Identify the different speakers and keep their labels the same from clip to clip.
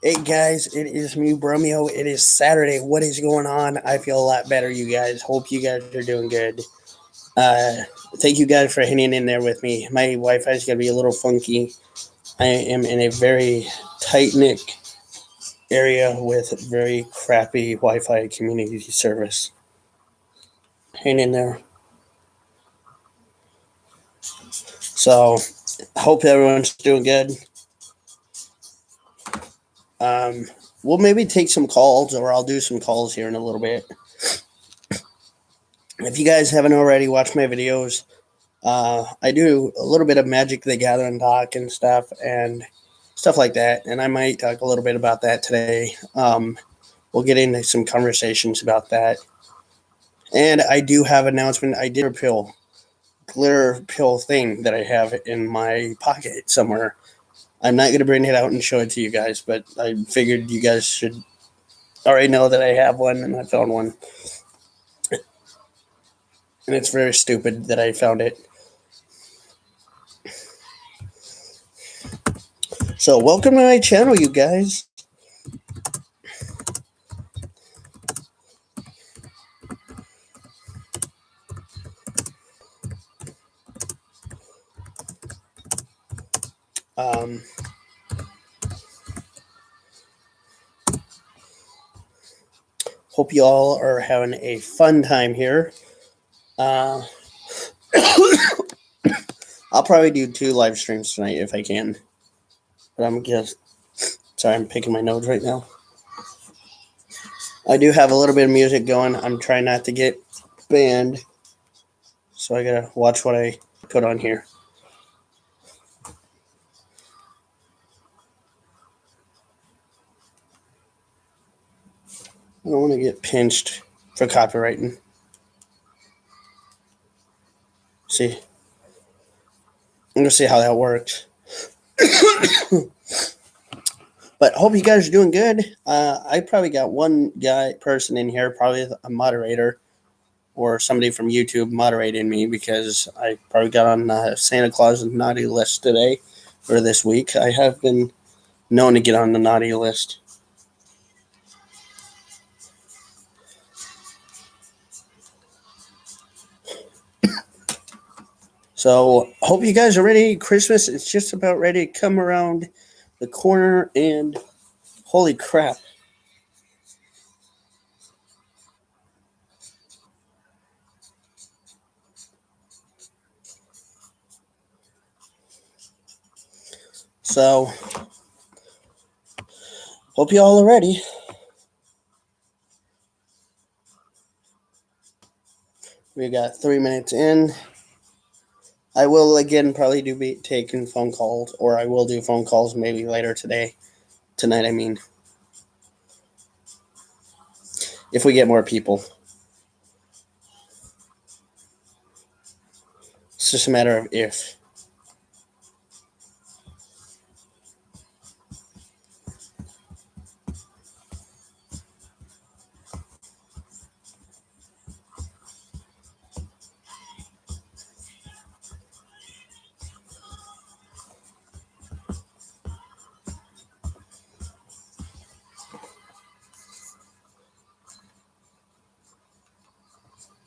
Speaker 1: Hey guys, it is me, Bromeo. It is Saturday. What is going on? I feel a lot better, you guys. Hope you guys are doing good. Uh, Thank you guys for hanging in there with me. My Wi-Fi is gonna be a little funky. I am in a very tight knit area with very crappy Wi-Fi community service. Hang in there. So, hope everyone's doing good. Um, we'll maybe take some calls, or I'll do some calls here in a little bit. If you guys haven't already watched my videos, I do a little bit of Magic the Gathering talk and stuff like that, and I might talk a little bit about that today. We'll get into some conversations about that, and I do have an announcement. I did a glitter pill thing that I have in my pocket somewhere. I'm not going to bring it out and show it to you guys, but I figured you guys should already know that I have one and I found one, and it's very stupid that I found it. So, welcome to my channel, you guys. Um, Hope you all are having a fun time here. Uh, I'll probably do 2 live streams tonight if I can. But I'm just sorry, I'm picking my nose right now. I do have a little bit of music going. I'm trying not to get banned, so I gotta watch what I put on here. I don't want to get pinched for copywriting. See, I'm gonna see how that works. But hope you guys are doing good. I probably got one person in here, probably a moderator or somebody from YouTube moderating me, because I probably got on Santa Claus naughty list today or this week. I have been known to get on the naughty list. So hope you guys are ready. Christmas is just about ready to come around the corner, and holy crap. So hope you all are ready. We got 3 minutes in. I will again probably be taking phone calls, or I will do phone calls maybe later today. Tonight, I mean. If we get more people. It's just a matter of if.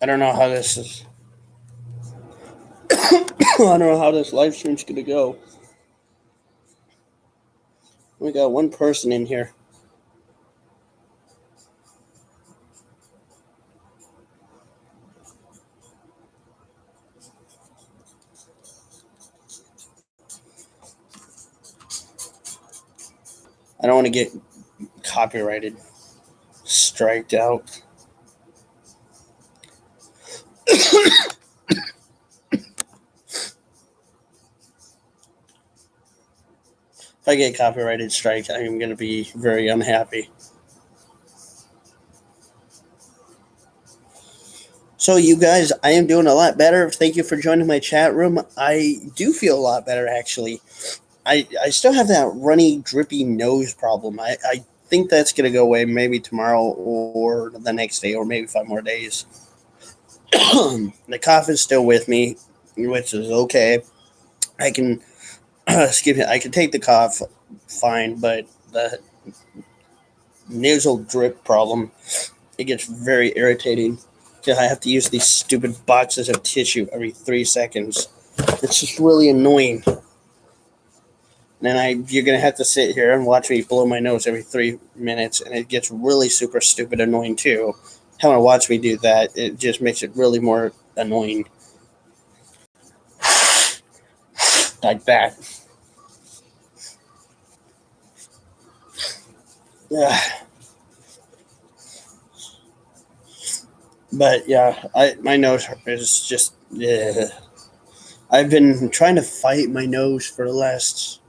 Speaker 1: I don't know how this is. I don't know how this live stream's gonna go. We got one person in here. I don't want to get copyrighted, striked out. If I get copyrighted strike, I am going to be very unhappy. So, you guys, I am doing a lot better. Thank you for joining my chat room. I do feel a lot better, actually. I still have that runny, drippy nose problem. I think that's going to go away maybe tomorrow or the next day, or maybe 5 more days. The cough is still with me, which is okay. I can excuse me. I can take the cough fine, but nasal drip problem. It gets very irritating because I have to use these stupid boxes of tissue every 3 seconds. It's just really annoying. And you're gonna have to sit here and watch me blow my nose every 3 minutes, and it gets really super stupid annoying too. Having to watch me do that, it just makes it really more annoying. Like that. Yeah. But yeah, my nose is just. Yeah. I've been trying to fight my nose for the last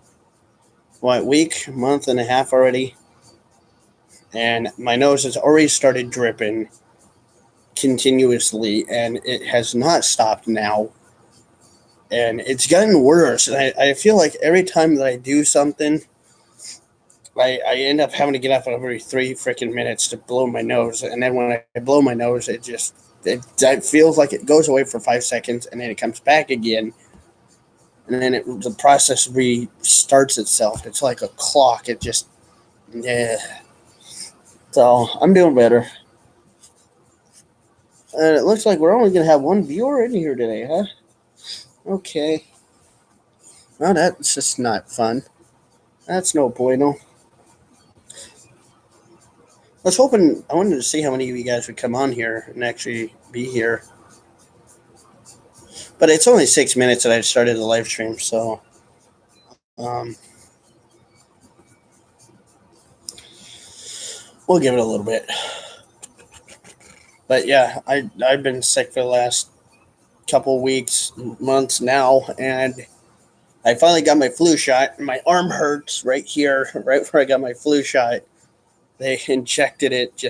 Speaker 1: week, month and a half already, and my nose has already started dripping continuously, and it has not stopped now. And it's gotten worse. And I feel like every time that I do something, I end up having to get up every 3 freaking minutes to blow my nose. And then when I blow my nose, it feels like it goes away for 5 seconds and then it comes back again. And then the process restarts itself. It's like a clock. It just, yeah. So I'm doing better. And it looks like we're only going to have one viewer in here today, huh? Okay. Well, that's just not fun. That's no bueno. I wanted to see how many of you guys would come on here and actually be here. But it's only 6 minutes that I started the live stream, so um, we'll give it a little bit. But yeah, I've been sick for the last couple weeks, months now, and I finally got my flu shot. My arm hurts right here, right where I got my flu shot. They injected it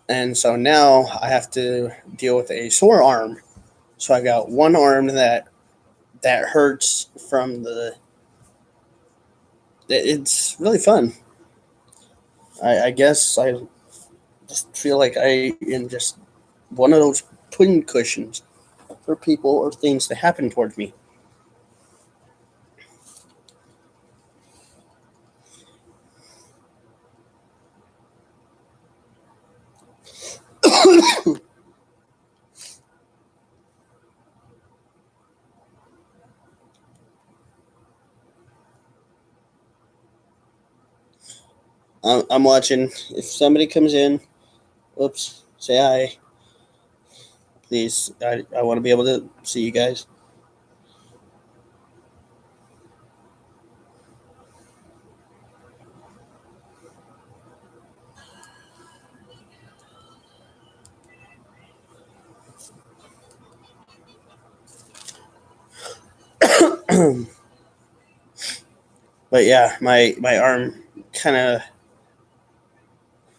Speaker 1: and so now I have to deal with a sore arm. So I got one arm that hurts from the. It's really fun. I guess I just feel like I am just one of those pudding cushions for people or things that happen towards me. I'm watching. If somebody comes in, oops, say hi, please. I want to be able to see you guys. But yeah, my arm kind of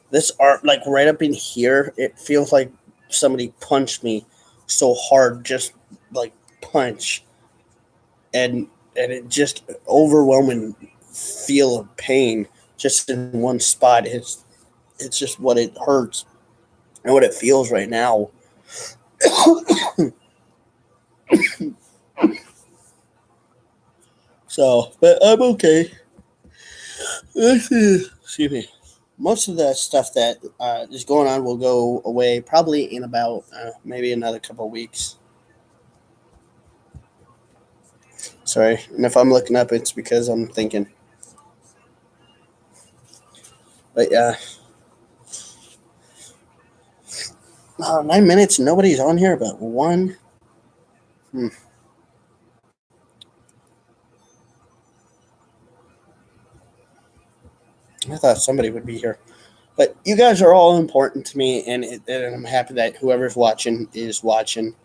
Speaker 1: this arm like right up in here. It feels like somebody punched me so hard, just like punch, and it just overwhelming feel of pain just in one spot. It's just what it hurts and what it feels right now. So, but I'm okay. Excuse me. Most of the stuff that is going on will go away probably in about maybe another couple of weeks. Sorry, and if I'm looking up, it's because I'm thinking. But yeah, 9 minutes. Nobody's on here but one. I thought somebody would be here. But you guys are all important to me, and I'm happy that whoever's watching is watching.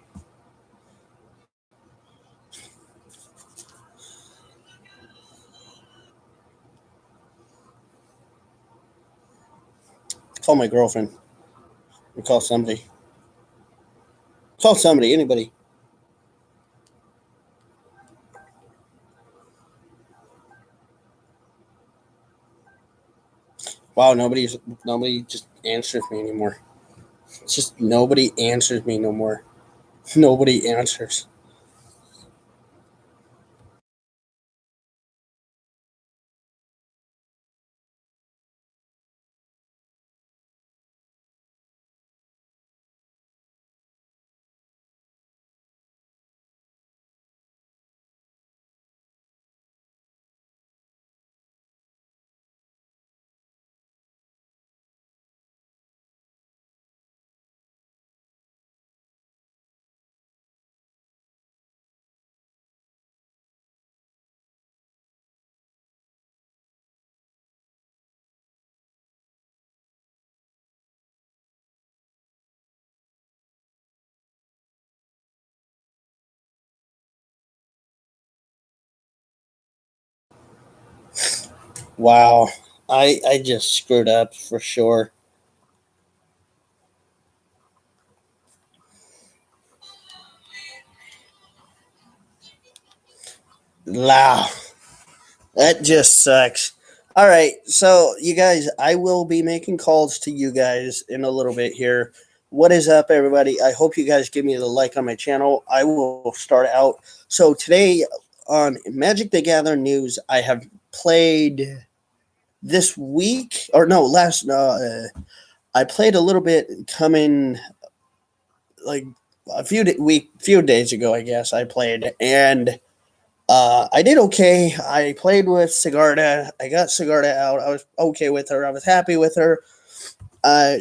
Speaker 1: Call my girlfriend. Or call somebody. Call somebody, anybody. Wow, nobody just answers me anymore. It's just nobody answers me no more. Nobody answers. Wow. I just screwed up for sure. Wow. That just sucks. All right. So, you guys, I will be making calls to you guys in a little bit here. What is up, everybody? I hope you guys give me the like on my channel. I will start out. So, today on Magic the Gathering news, I have played this week, or no, last, I played a little bit coming like a few days ago, I guess I played, and I did okay. I played with Sigarda. I got Sigarda out. I was okay with her. I was happy with her.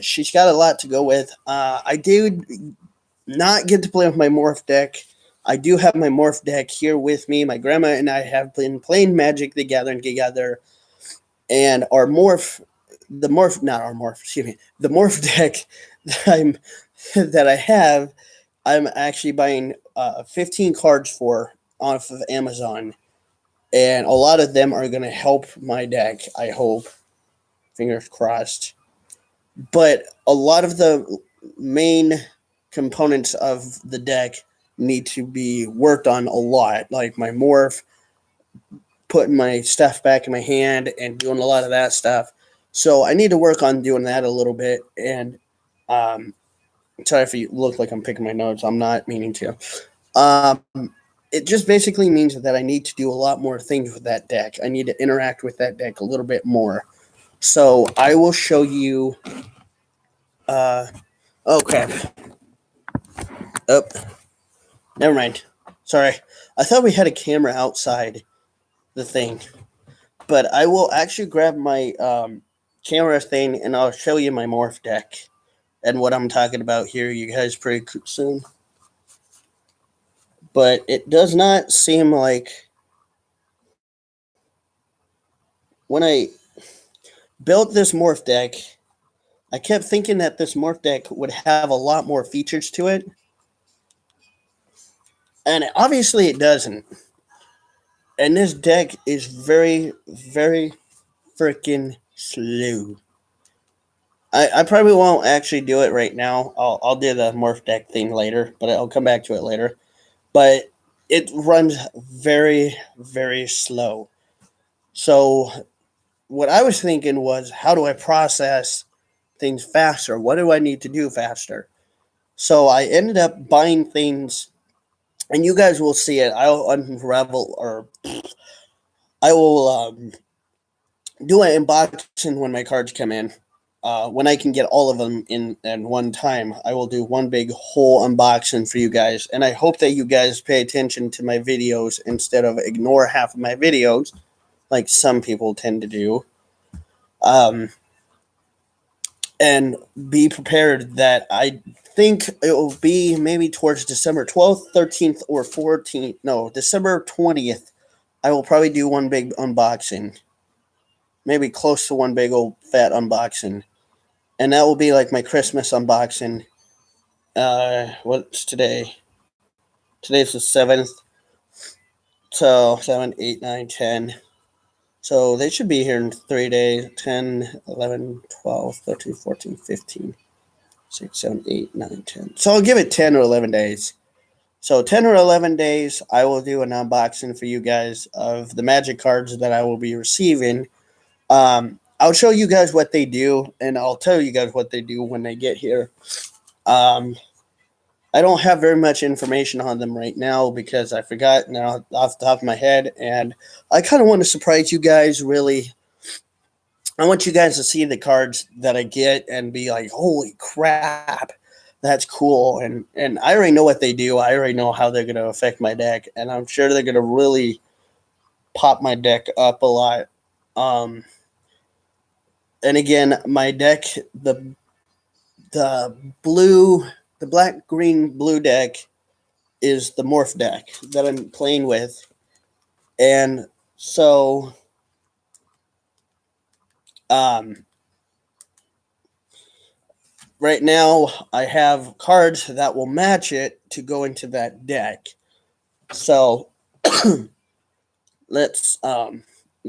Speaker 1: She's got a lot to go with. I did not get to play with my Morph deck. I do have my Morph deck here with me. My grandma and I have been playing Magic the Gathering together, and not our Morph, excuse me, the Morph deck that that I have, I'm actually buying 15 cards for off of Amazon, and a lot of them are going to help my deck. I hope, fingers crossed. But a lot of the main components of the deck need to be worked on a lot, like my morph, putting my stuff back in my hand, and doing a lot of that stuff. So I need to work on doing that a little bit. And sorry if you look like I'm picking my notes. I'm not meaning to. Um, it just basically means that I need to do a lot more things with that deck. I need to interact with that deck a little bit more. So I will show you. Oh crap! Oh, never mind. Sorry, I thought we had a camera outside the thing, but I will actually grab my camera thing and I'll show you my morph deck and what I'm talking about here. You guys pretty soon, but it does not seem like when I built this morph deck, I kept thinking that this morph deck would have a lot more features to it. And obviously it doesn't. And this deck is very, very freaking slow. I probably won't actually do it right now. I'll do the morph deck thing later, but I'll come back to it later. But it runs very, very slow. So what I was thinking was, how do I process things faster? What do I need to do faster? So I ended up buying things, and you guys will see it. I'll unravel, or I will do an unboxing when my cards come in. When I can get all of them in at one time, I will do one big whole unboxing for you guys. And I hope that you guys pay attention to my videos instead of ignore half of my videos, like some people tend to do. Um, and be prepared that I think it will be maybe towards December 12th, 13th, or 14th. No, December 20th. I will probably do one big unboxing. Maybe close to one big old fat unboxing. And that will be like my Christmas unboxing. What's today? Today's the 7th. So 7, 8, 9, 10. So they should be here in 3 days. 10, 11, 12, 13, 14, 15. 6, 7, 8, 9, 10. So I'll give it 10 or 11 days. So 10 or 11 days, I will do an unboxing for you guys of the magic cards that I will be receiving. I'll show you guys what they do, and I'll tell you guys what they do when they get here. Um, I don't have very much information on them right now because I forgot now off the top of my head, and I kind of want to surprise you guys, really. I want you guys to see the cards that I get and be like, holy crap, that's cool. And I already know what they do. I already know how they're going to affect my deck, and I'm sure they're going to really pop my deck up a lot. Um, and again, my deck, the blue, the black, green, blue deck is the morph deck that I'm playing with. And so, um, right now I have cards that will match it to go into that deck. So let's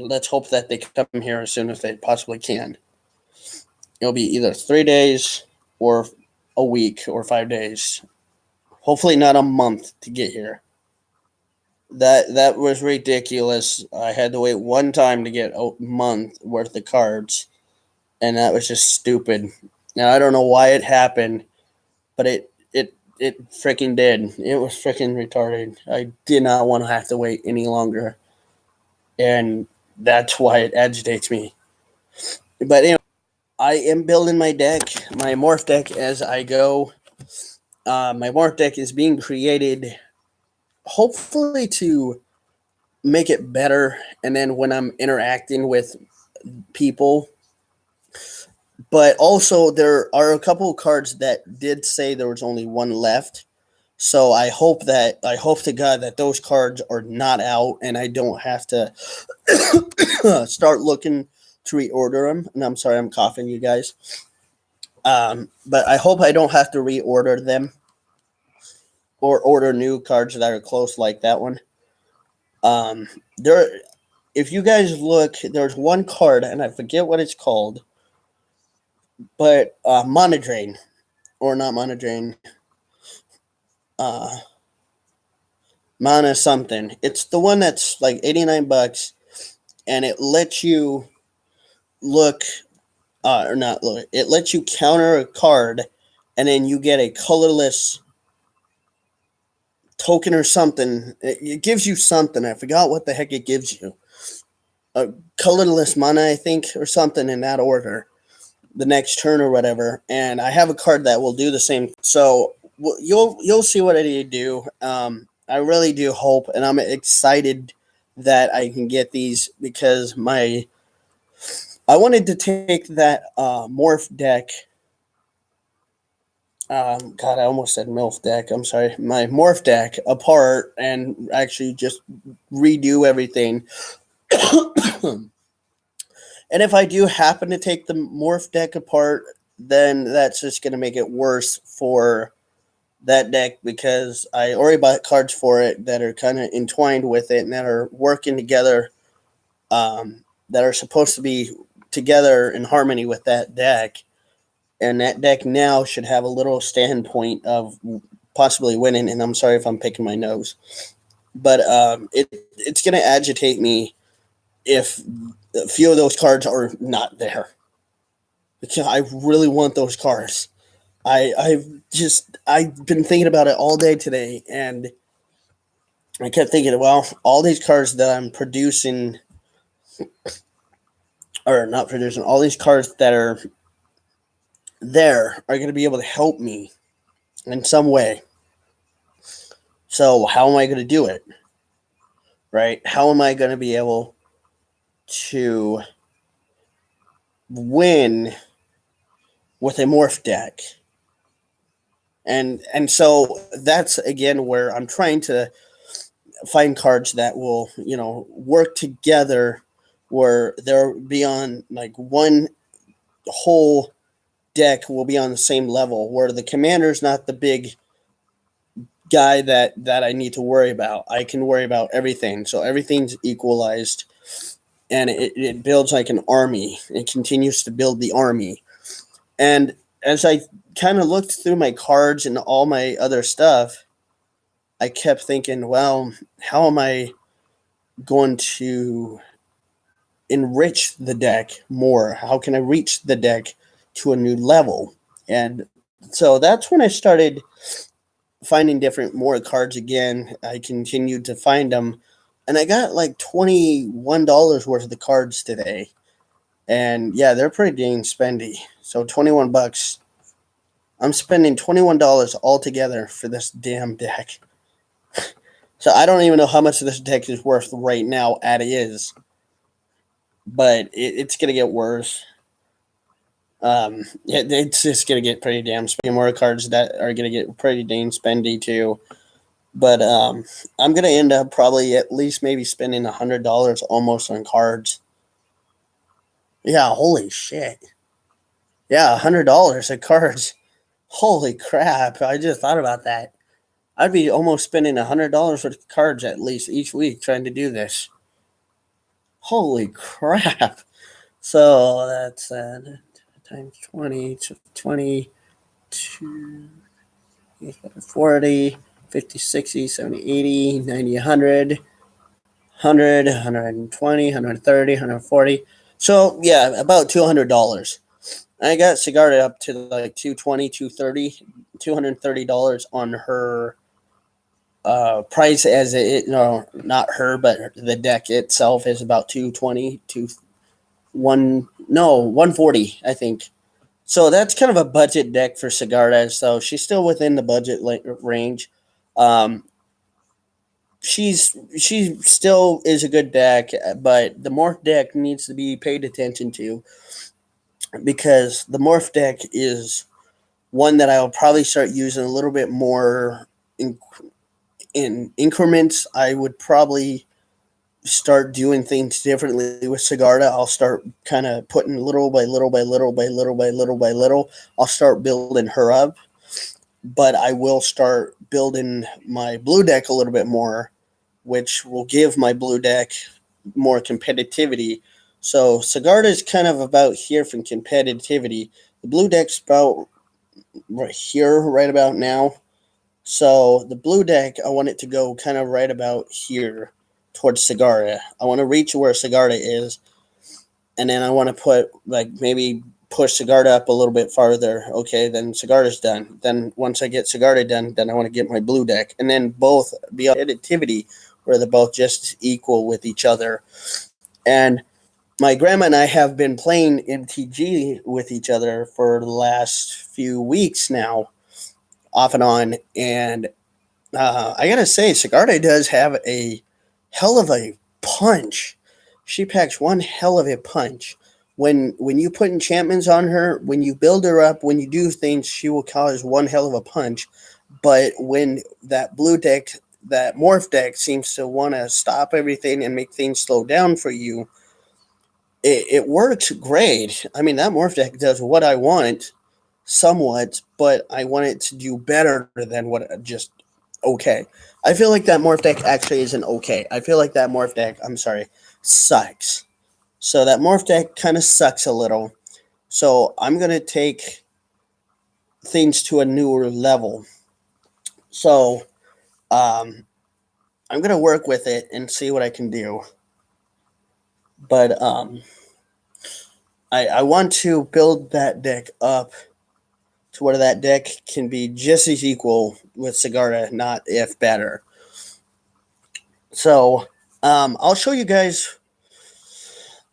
Speaker 1: let's hope that they come here as soon as they possibly can. It'll be either 3 days or a week or 5 days. Hopefully not a month to get here. That was ridiculous. I had to wait one time to get a month worth of cards, and that was just stupid. Now I don't know why it happened, but it freaking did. It was freaking retarded. I did not want to have to wait any longer, and that's why it agitates me. But anyway, I am building my deck, my morph deck as I go. My morph deck is being created, hopefully to make it better, and then when I'm interacting with people. But also, there are a couple of cards that did say there was only one left. So I hope to God that those cards are not out, and I don't have to start looking to reorder them. And I'm sorry, I'm coughing, you guys. But I hope I don't have to reorder them or order new cards that are close like that one. There, if you guys look, there's one card, and I forget what it's called, but Monodrain, or not Monodrain, Mana something. It's the one that's like $89, and it lets you look, or not look. It lets you counter a card, and then you get a colorless token or something. It gives you something. I forgot what the heck it gives you. A colorless mana, I think, or something in that order. The next turn or whatever, and I have a card that will do the same. So you'll see what I do. I really do hope, and I'm excited that I can get these because I wanted to take that morph deck. God, I almost said MILF deck. I'm sorry, my morph deck apart and actually just redo everything. And if I do happen to take the morph deck apart, then that's just going to make it worse for that deck because I already bought cards for it that are kind of entwined with it and that are working together, that are supposed to be together in harmony with that deck. And that deck now should have a little standpoint of possibly winning. And I'm sorry if I'm picking my nose, but it's going to agitate me if a few of those cards are not there. Because I really want those cards. I've been thinking about it all day today, and I kept thinking, well, all these cards that I'm producing, or not producing, all these cards that are there are going to be able to help me in some way. So how am I going to do it? Right? How am I going to be able to win with a morph deck? And so that's again where I'm trying to find cards that will, work together where they'll be on like one whole deck will be on the same level where the commander's not the big guy that I need to worry about. I can worry about everything. So everything's equalized and it builds like an army. It continues to build the army. And as I kind of looked through my cards and all my other stuff, I kept thinking, well, how am I going to enrich the deck more? How can I reach the deck to a new level? And so that's when I started finding more cards again. I continued to find them, and I got like $21 worth of the cards today. And yeah, they're pretty dang spendy. So $21. I'm spending $21 altogether for this damn deck. So I don't even know how much this deck is worth right now as it is. But it's going to get worse. It's just going to get pretty damn spendy. More cards that are going to get pretty dang spendy too. But I'm going to end up probably at least maybe spending $100 almost on cards. Yeah, holy shit. Yeah, $100 of cards. Holy crap. I just thought about that. I'd be almost spending $100 worth of cards at least each week trying to do this. Holy crap. So that's times 20 to 20 to 40, 50, 60, 70, 80, 90, 100, 100, 120, 130, 140. So, yeah, about $200. I got Sigarda up to like 220, 230, $230 on her price as it, no, not her, but the deck itself is about 220 to 140, I think. So that's kind of a budget deck for Sigarda. So she's still within the budget range. Um, she still is a good deck, but the morph deck needs to be paid attention to because the morph deck is one that I'll probably start using a little bit more in increments. I would probably start doing things differently with Sigarda. I'll start kind of putting little by little by little by little by little by little. I'll start building her up, but I will start building my blue deck a little bit more, which will give my blue deck more competitivity. So Sigarda is kind of about here from competitivity. The blue deck's about right here, right about now. So the blue deck, I want it to go kind of right about here towards Sigarda. I want to reach where Sigarda is, and then I want to put like maybe push Sigarda up a little bit farther. Okay, then Sigarda's done. Then once I get Sigarda done, then I want to get my blue deck, and then both be additivity where they're both just equal with each other. And my grandma and I have been playing MTG with each other for the last few weeks now, off and on, and I gotta say, Sigarda does have a hell of a punch. She packs one hell of a punch. When you put enchantments on her, when you build her up, when you do things, she will cause one hell of a punch. But when that blue deck, that morph deck, seems to want to stop everything and make things slow down for you, it works great. I mean, that morph deck does what I want somewhat, but I want it to do better than what just okay. I feel like that morph deck actually isn't okay. I feel like that morph deck, I'm sorry, sucks. So that morph deck kind of sucks a little. So I'm going to take things to a newer level. So I'm going to work with it and see what I can do. But I want to build that deck up to where that deck can be just as equal with Sigarda, not if better. So I'll show you guys.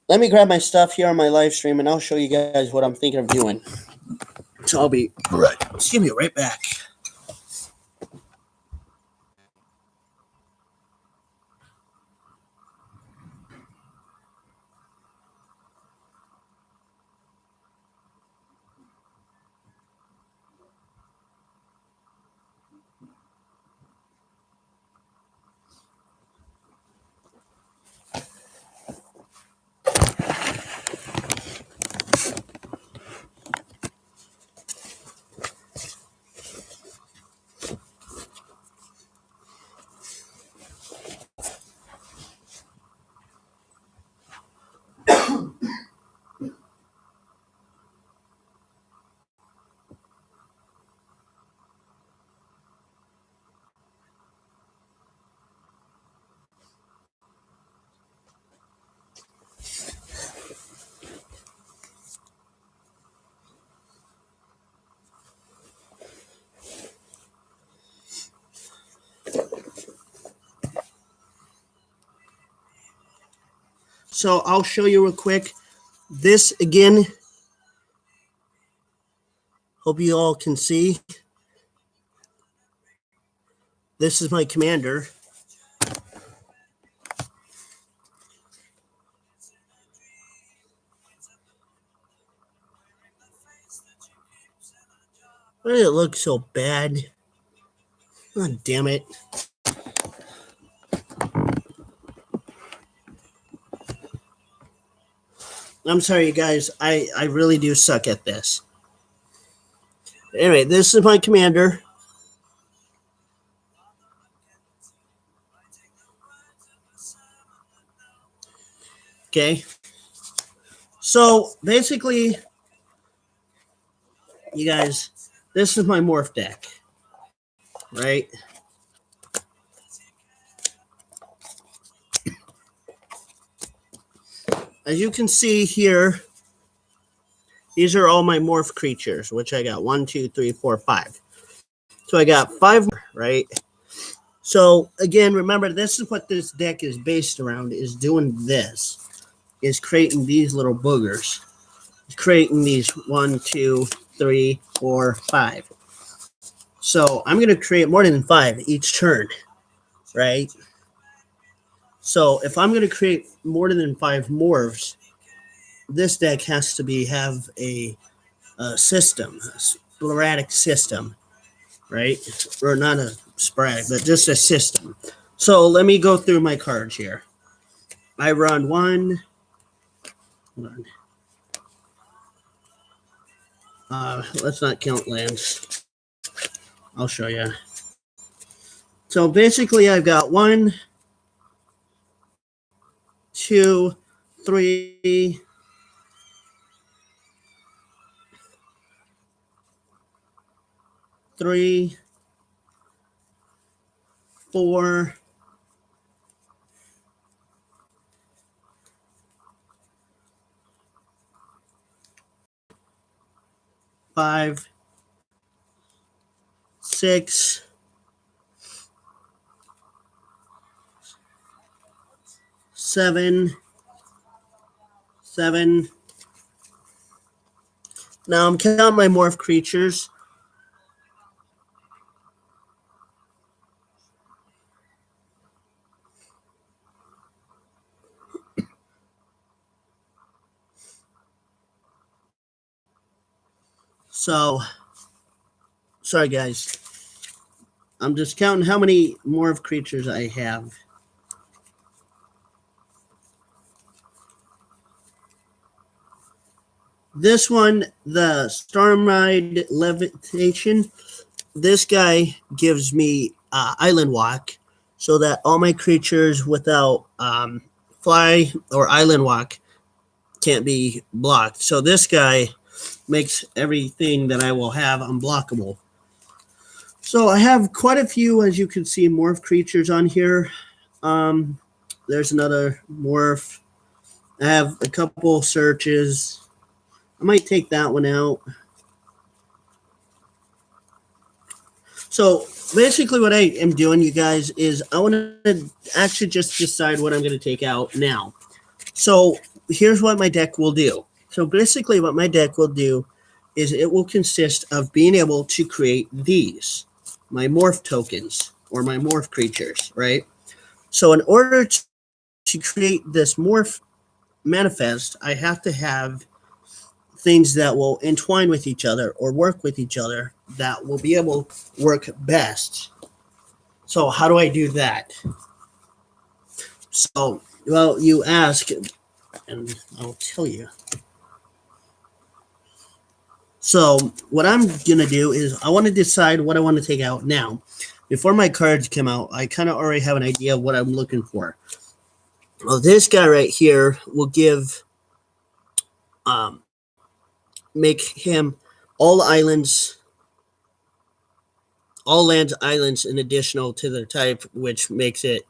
Speaker 1: Let me grab my stuff here on my live stream, and I'll show you guys what I'm thinking of doing. So I'll be right. Excuse me, right back. So I'll show you real quick. This again. Hope you all can see. This is my commander. Why did it look so bad? Oh, damn it. I'm sorry, you guys. I really do suck at this. Anyway, this is my commander. Okay. So basically, you guys, this is my morph deck, right? As you can see here, these are all my morph creatures, which I got 1, 2, 3, 4, 5. So I got 5 more, right? So again, remember, this is what this deck is based around, is doing this, is creating these little boogers. Creating these 1, 2, 3, 4, 5. So I'm going to create more than 5 each turn, right? So if I'm going to create more than 5 morphs, this deck has to have a system, a sporadic system, right? Or not a sporadic, but just a system. So let me go through my cards here. I run 1. Hold on. Let's not count lands. I'll show you. So basically, I've got 1, 2, 3, 3, 4, 5, 6, 7. Now I'm counting my morph creatures. So, sorry guys. I'm just counting how many morph creatures I have. This one, the Storm Ride Levitation, this guy gives me Island Walk so that all my creatures without Fly or Island Walk can't be blocked. So this guy makes everything that I will have unblockable. So I have quite a few, as you can see, morph creatures on here. There's another morph. I have a couple searches. I might take that one out. So basically what I am doing, you guys, is I want to actually just decide what I'm going to take out now. So here's what my deck will do. So basically what my deck will do is it will consist of being able to create these, my morph tokens or my morph creatures, right? So in order to create this morph manifest, I have to have things that will entwine with each other or work with each other that will be able to work best. So how do I do that? So, well, you ask, and I'll tell you. So what I'm going to do is I want to decide what I want to take out now. Before my cards come out, I kind of already have an idea of what I'm looking for. Well, this guy right here will give, make him all islands, all lands islands in additional to their type, which makes it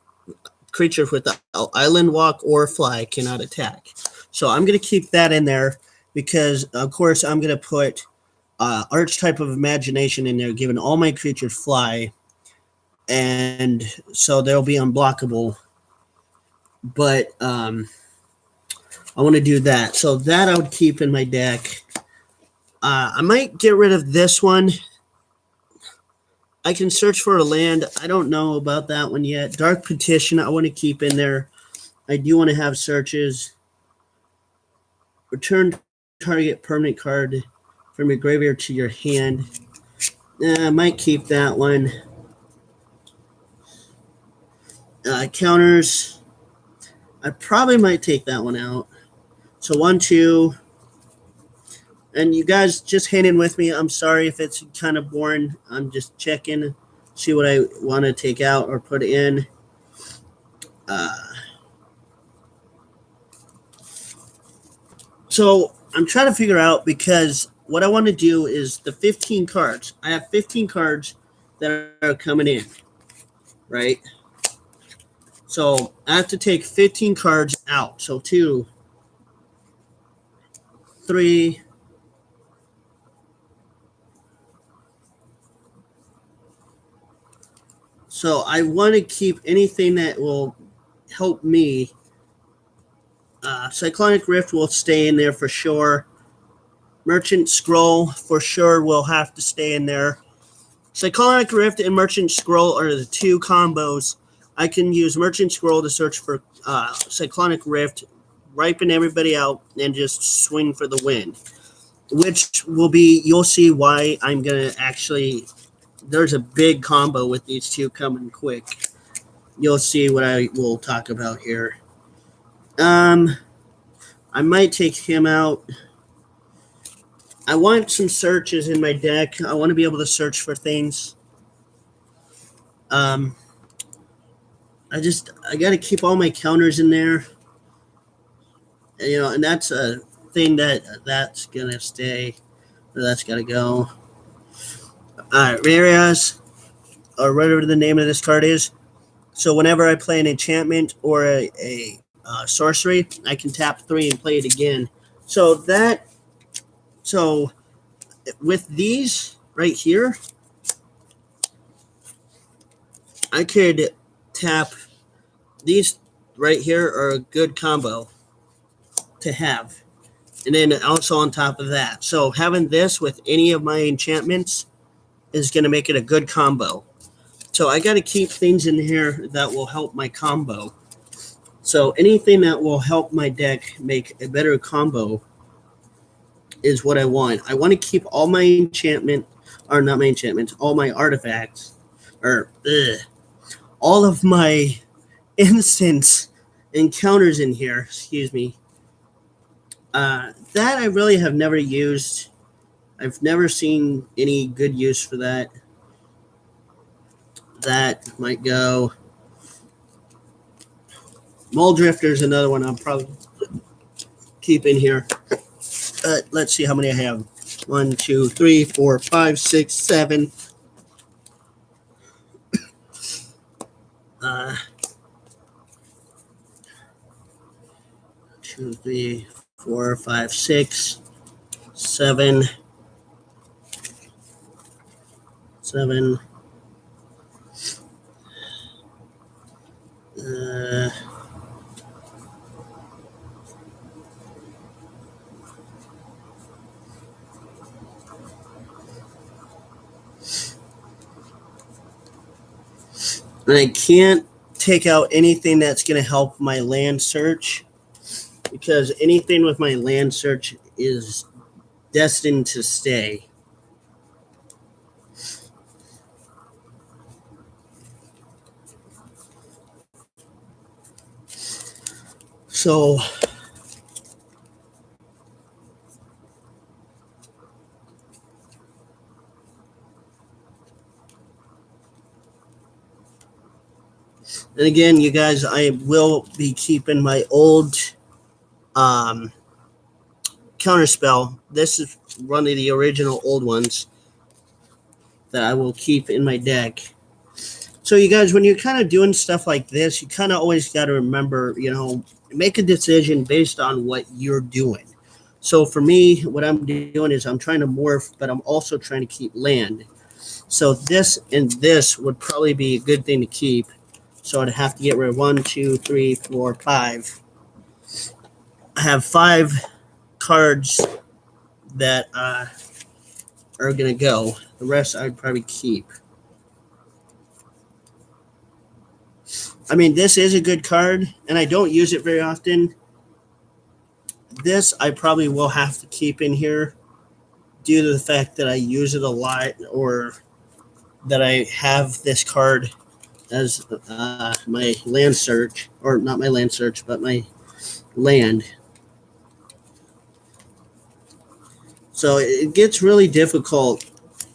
Speaker 1: creatures with the Island Walk or Fly cannot attack. So I'm going to keep that in there because, of course, I'm going to put Archetype of Imagination in there, giving all my creatures Fly, and so they'll be unblockable. But I want to do that. So that I would keep in my deck. I might get rid of this one. I can search for a land. I don't know about that one yet. Dark Petition, I want to keep in there. I do want to have searches. Return target permanent card from your graveyard to your hand. I might keep that one. Counters. I probably might take that one out. So 1, 2. And you guys just hang in with me. I'm sorry if it's kind of boring. I'm just checking, see what I want to take out or put in. So I'm trying to figure out, because what I want to do is the 15 cards. I have 15 cards that are coming in, right? So I have to take 15 cards out. So 2, 3. So I want to keep anything that will help me. Cyclonic Rift will stay in there for sure. Merchant Scroll for sure will have to stay in there. Cyclonic Rift and Merchant Scroll are the two combos. I can use Merchant Scroll to search for Cyclonic Rift, ripen everybody out, and just swing for the win. Which will be, you'll see why I'm going to actually, there's a big combo with these two coming quick. You'll see what I will talk about here. I might take him out. I want some searches in my deck. I want to be able to search for things. I got to keep all my counters in there. And that's a thing that's going to stay. Or that's got to go. All right, Rareas, or whatever the name of this card is. So whenever I play an enchantment or a sorcery, I can tap 3 and play it again. So with these right here, I could tap these right here are a good combo to have. And then also on top of that. So having this with any of my enchantments is going to make it a good combo. So I got to keep things in here that will help my combo. So anything that will help my deck make a better combo is what I want. I want to keep all my all my artifacts, all of my instants encounters in here, excuse me. That I really have never used. I've never seen any good use for that. That might go. Muldrifter is another one I'll probably keep in here. Let's see how many I have. 1, 2, 3, 4, 5, 6, 7. 2, 3, 4, 5, 6, 7. 7. And I can't take out anything that's going to help my land search, because anything with my land search is destined to stay. So and again, you guys, I will be keeping my old counterspell. This is one of the original old ones that I will keep in my deck. So you guys, when you're kind of doing stuff like this, you kind of always got to remember, make a decision based on what you're doing. So for me, what I'm doing is I'm trying to morph, but I'm also trying to keep land. So this and this would probably be a good thing to keep. So I'd have to get rid of 1, 2, 3, 4, 5. I have 5 cards that are going to go. The rest I'd probably keep. I mean, this is a good card, and I don't use it very often. This I probably will have to keep in here due to the fact that I use it a lot, or that I have this card as my land search, or not my land search, but my land. So it gets really difficult,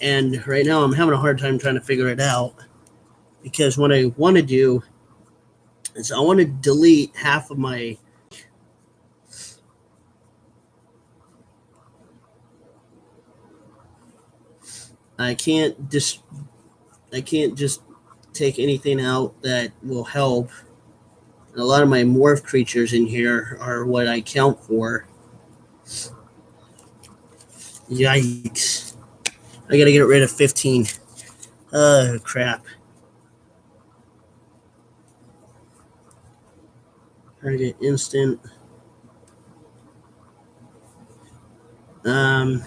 Speaker 1: and right now I'm having a hard time trying to figure it out, because what I want to do is I want to delete half of my I can't just take anything out that will help. A lot of my morph creatures in here are what I count for. Yikes. I gotta get rid of 15. Oh, crap. Target instant. I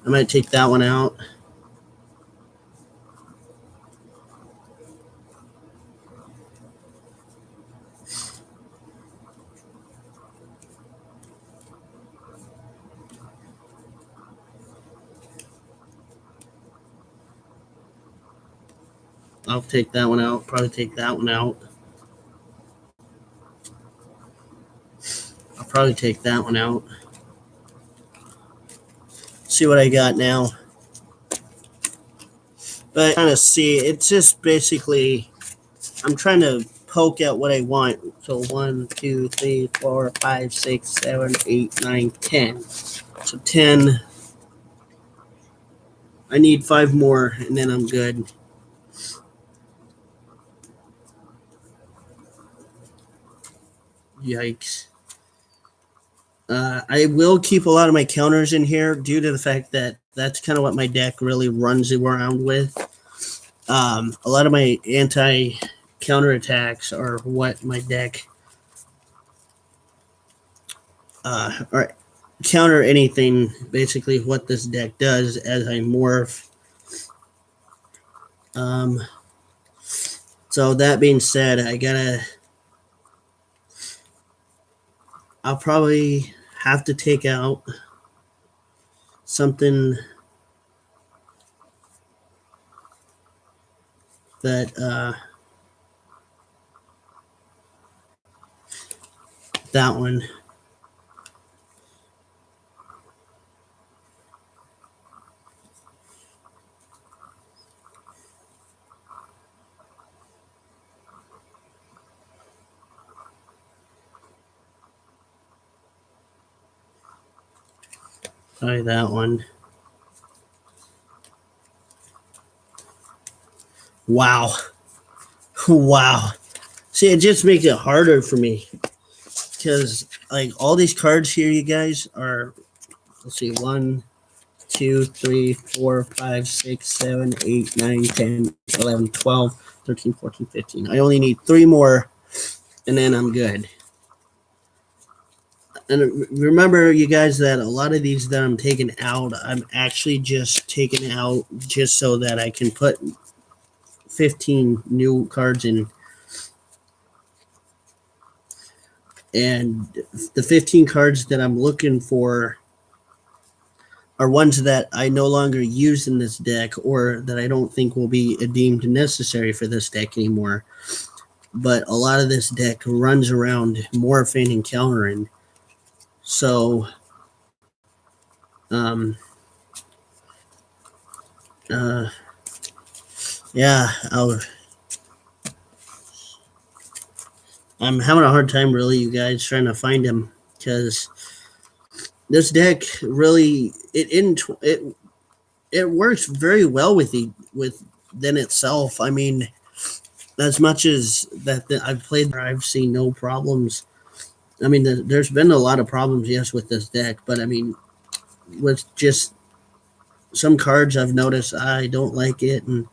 Speaker 1: might take that one out. I'll take that one out. Probably take that one out. I'll probably take that one out. See what I got now. But kind of see, it's just basically, I'm trying to poke at what I want. So 1, 2, 3, 4, 5, 6, 7, 8, 9, 10. So 10. I need 5 more, and then I'm good. Yikes. I will keep a lot of my counters in here due to the fact that that's kind of what my deck really runs around with. A lot of my anti-counter attacks are what my deck or counter anything, basically what this deck does as I morph. So that being said, I'll probably have to take out something that that one. Probably that one. Wow. Wow. See, it just makes it harder for me. Because, like, all these cards here, you guys, are, let's see, 1, 2, 3, 4, 5, 6, 7, 8, 9, 10, 11, 12, 13, 14, 15. I only need 3 more, and then I'm good. And remember, you guys, that a lot of these that I'm taking out, I'm actually just taking out just so that I can put 15 new cards in. And the 15 cards that I'm looking for are ones that I no longer use in this deck or that I don't think will be deemed necessary for this deck anymore. But a lot of this deck runs around morphing and countering. So, yeah, I'm having a hard time, really, you guys, trying to find him because this deck really it works very well with then itself. I mean, as much as I've played, I've seen no problems. I mean, there's been a lot of problems, yes, with this deck, but I mean, with just some cards I've noticed I don't like it, and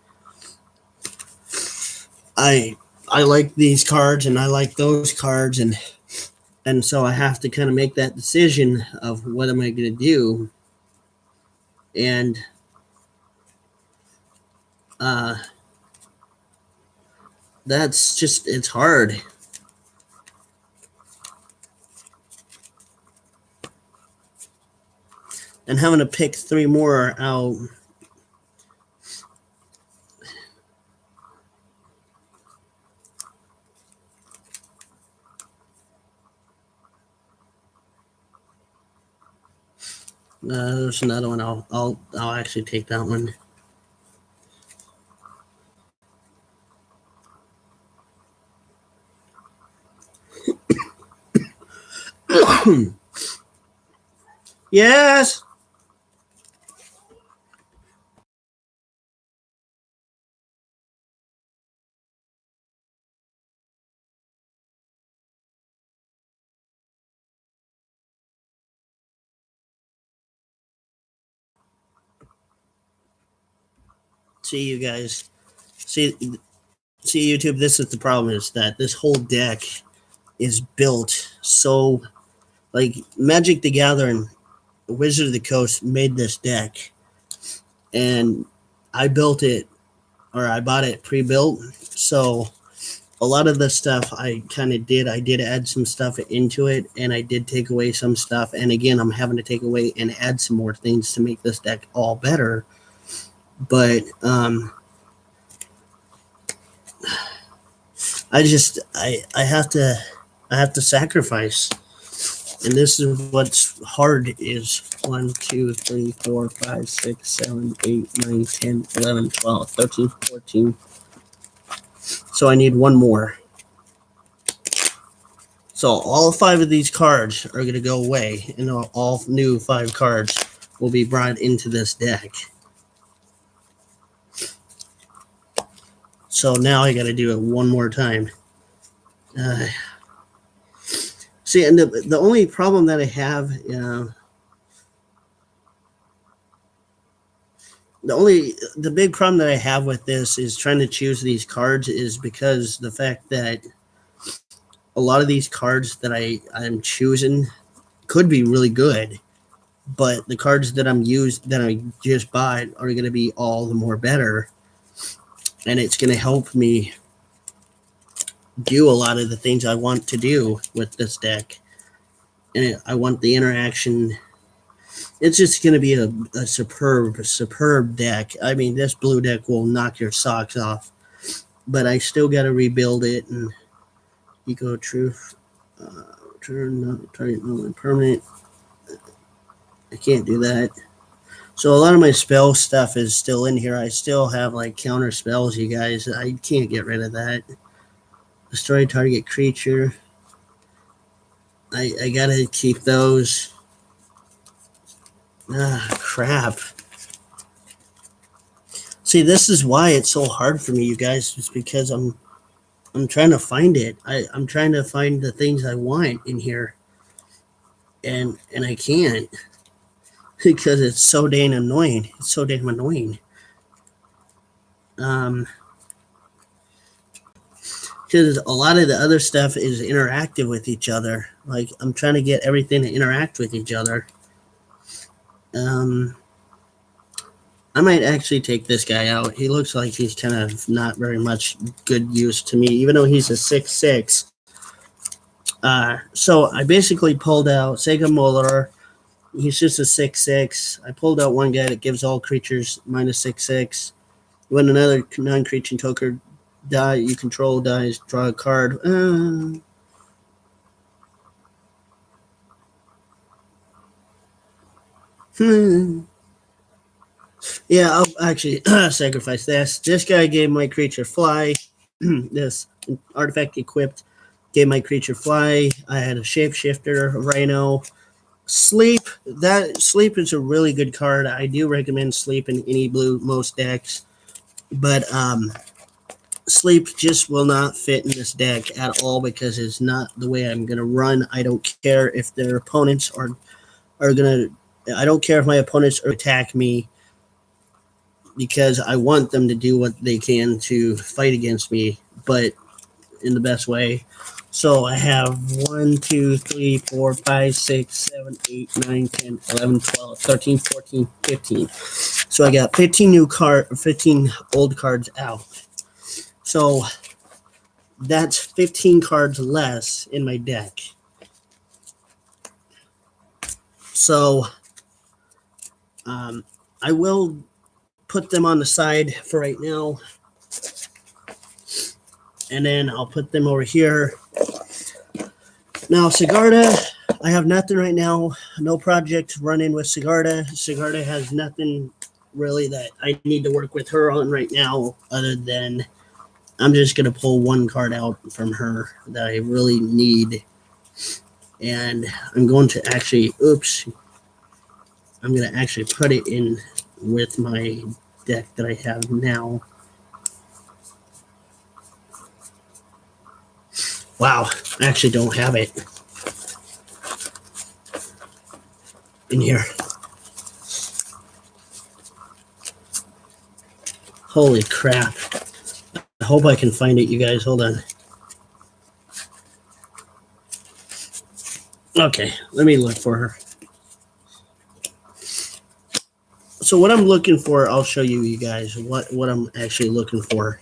Speaker 1: I like these cards and I like those cards, and so I have to kind of make that decision of what am I going to do, and that's just, it's hard. And having to pick 3 more out. There's another one. I'll actually take that one. Yes. See, you guys, see, see YouTube. This is the problem: is that this whole deck is built so like Magic the Gathering, Wizard of the Coast made this deck, and I built it or I bought it pre-built. So a lot of the stuff I did add some stuff into it, and I did take away some stuff. And again, I'm having to take away and add some more things to make this deck all better. But I have to sacrifice. And this is what's hard is 1, 2, 3, 4, 5, 6, 7, 8, 9, 10, 11, 12, 13, 14. So I need one more. So all 5 of these cards are going to go away, and all new 5 cards will be brought into this deck. So now I got to do it one more time. See, and the only problem that I have, the big problem that I have with this is trying to choose these cards is because the fact that a lot of these cards that I'm choosing could be really good, but the cards that I just bought are going to be all the more better, and it's going to help me do a lot of the things I want to do with this deck. And I want the interaction. It's just going to be a superb deck. I mean, this blue deck will knock your socks off, but I still got to rebuild it. And Eco Truth, return not target no permanent. I can't do that. So a lot of my spell stuff is still in here. I still have like counter spells, you guys. I can't get rid of that. Destroy target creature. I gotta keep those. Crap. See, this is why it's so hard for me, you guys. It's because I'm trying to find it. I'm trying to find the things I want in here, and I can't because it's so dang annoying. It's so damn annoying. Because a lot of the other stuff is interactive with each other. Like, I'm trying to get everything to interact with each other. I might actually take this guy out. He looks like he's kind of not very much good use to me, even though he's a 6/6. So I basically pulled out Sega Molar. He's just a 6/6. I pulled out one guy that gives all creatures -6/6. When another non-creature token die you control dies, draw a card. Yeah, I'll actually sacrifice this. This guy gave my creature fly. This artifact equipped gave my creature fly. I had a shapeshifter, a rhino. Sleep. That sleep is a really good card. I do recommend sleep in any blue most decks. But sleep just will not fit in this deck at all because it's not the way I'm going to run. I don't care if their opponents are going to. I don't care if my opponents attack me because I want them to do what they can to fight against me, but in the best way. So I have 1, 2, 3, 4, 5, 6, 7, 8, 9, 10, 11, 12, 13, 14, 15. So I got 15 old cards out. So that's 15 cards less in my deck. So I will put them on the side for right now. And then I'll put them over here. Now, Sigarda, I have nothing right now. No project running with Sigarda. Sigarda has nothing really that I need to work with her on right now other than I'm just going to pull one card out from her that I really need. And I'm going to actually, I'm going to actually put it in with my deck that I have now. Wow, I actually don't have it in here. Holy crap. I hope I can find it, you guys. Hold on. Okay, let me look for her. So what I'm looking for, I'll show you guys what I'm actually looking for.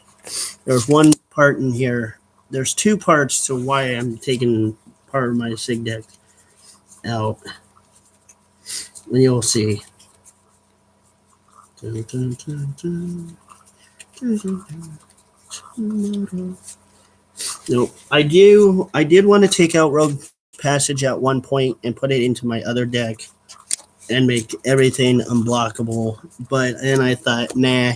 Speaker 1: There's one part in here. There's two parts to why I'm taking part of my SIG deck out. And you'll see. No, I did want to take out Rogue Passage at one point and put it into my other deck and make everything unblockable. But then I thought, nah,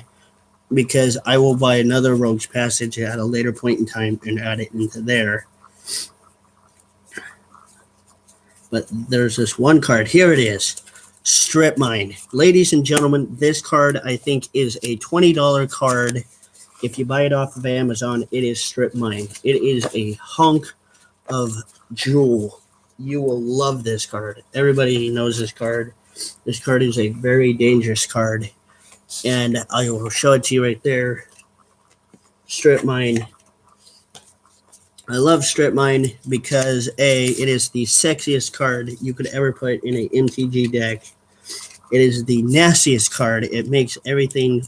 Speaker 1: because I will buy another Rogue's Passage at a later point in time and add it into there. But there's this one card. Here it is. Strip Mine. Ladies and gentlemen, this card I think is a $20 card. If you buy it off of Amazon, it is Strip Mine. It is a hunk of jewel. You will love this card. Everybody knows this card. This card is a very dangerous card. And I will show it to you right there. Strip Mine. I love Strip Mine because it is the sexiest card you could ever put in an MTG deck. It is the nastiest card. It makes everything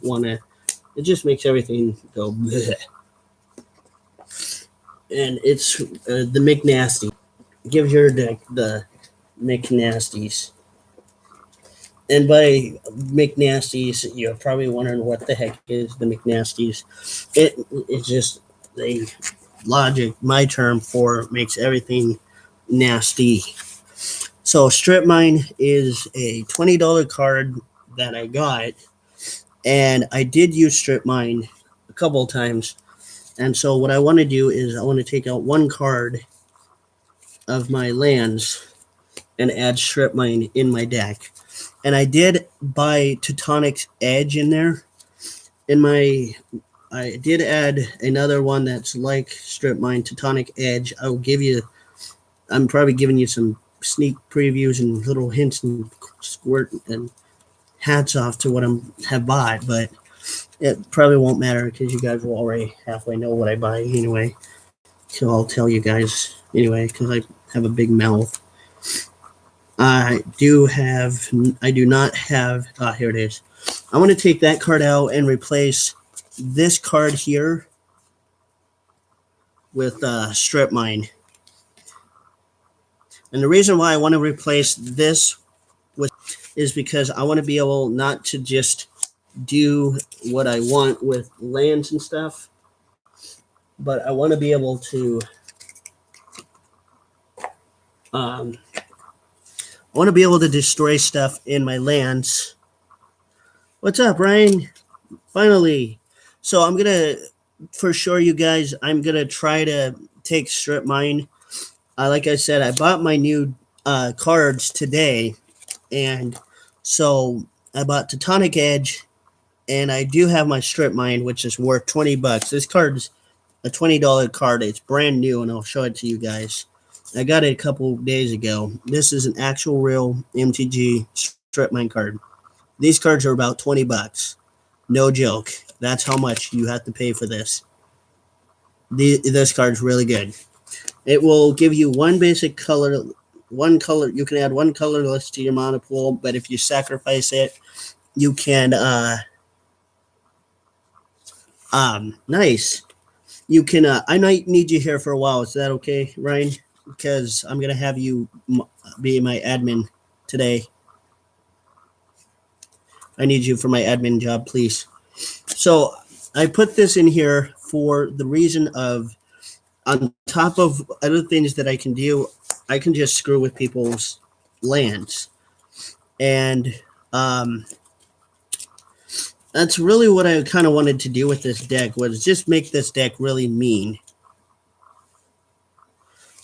Speaker 1: it just makes everything go bleh. And it's the McNasty. Give your deck the McNasties. And by McNasties, you're probably wondering what the heck is the McNasties. It's just the logic, my term for makes everything nasty. So Strip Mine is a $20 card that I got, and I did use Strip Mine a couple of times. And so what I want to do is I want to take out one card of my lands and add Strip Mine in my deck. And I did buy Teutonic's Edge in there. I did add another one that's like Strip Mine, Teutonic Edge. I'm probably giving you some sneak previews and little hints and squirt and hats off to what I have bought, but it probably won't matter because you guys will already halfway know what I buy anyway. So I'll tell you guys anyway because I have a big mouth. I do not have, here it is. I want to take that card out and replace this card here with Strip Mine. And the reason why I want to replace this is because I want to be able not to just do what I want with lands and stuff, but I want to be able to destroy stuff in my lands. What's up, Ryan? Finally. So I'm going to, for sure, you guys, I'm going to try to take Strip Mine. Like I said, I bought my new cards today. And so I bought Teutonic Edge. And I do have my Strip Mine, which is worth $20. This card's a $20 card. It's brand new, and I'll show it to you guys. I got it a couple days ago. This is an actual real MTG Strip Mine card. These cards are about $20. No joke. That's how much you have to pay for this. This card's really good. It will give you one basic color, one color. You can add one colorless to your mana pool, but if you sacrifice it, you can nice. You can I might need you here for a while. Is that okay, Ryan? Because I'm gonna have you be my admin today. I need you for my admin job, please. So I put this in here for the reason of, on top of other things that I can do, I can just screw with people's lands. And that's really what I kind of wanted to do with this deck, was just make this deck really mean.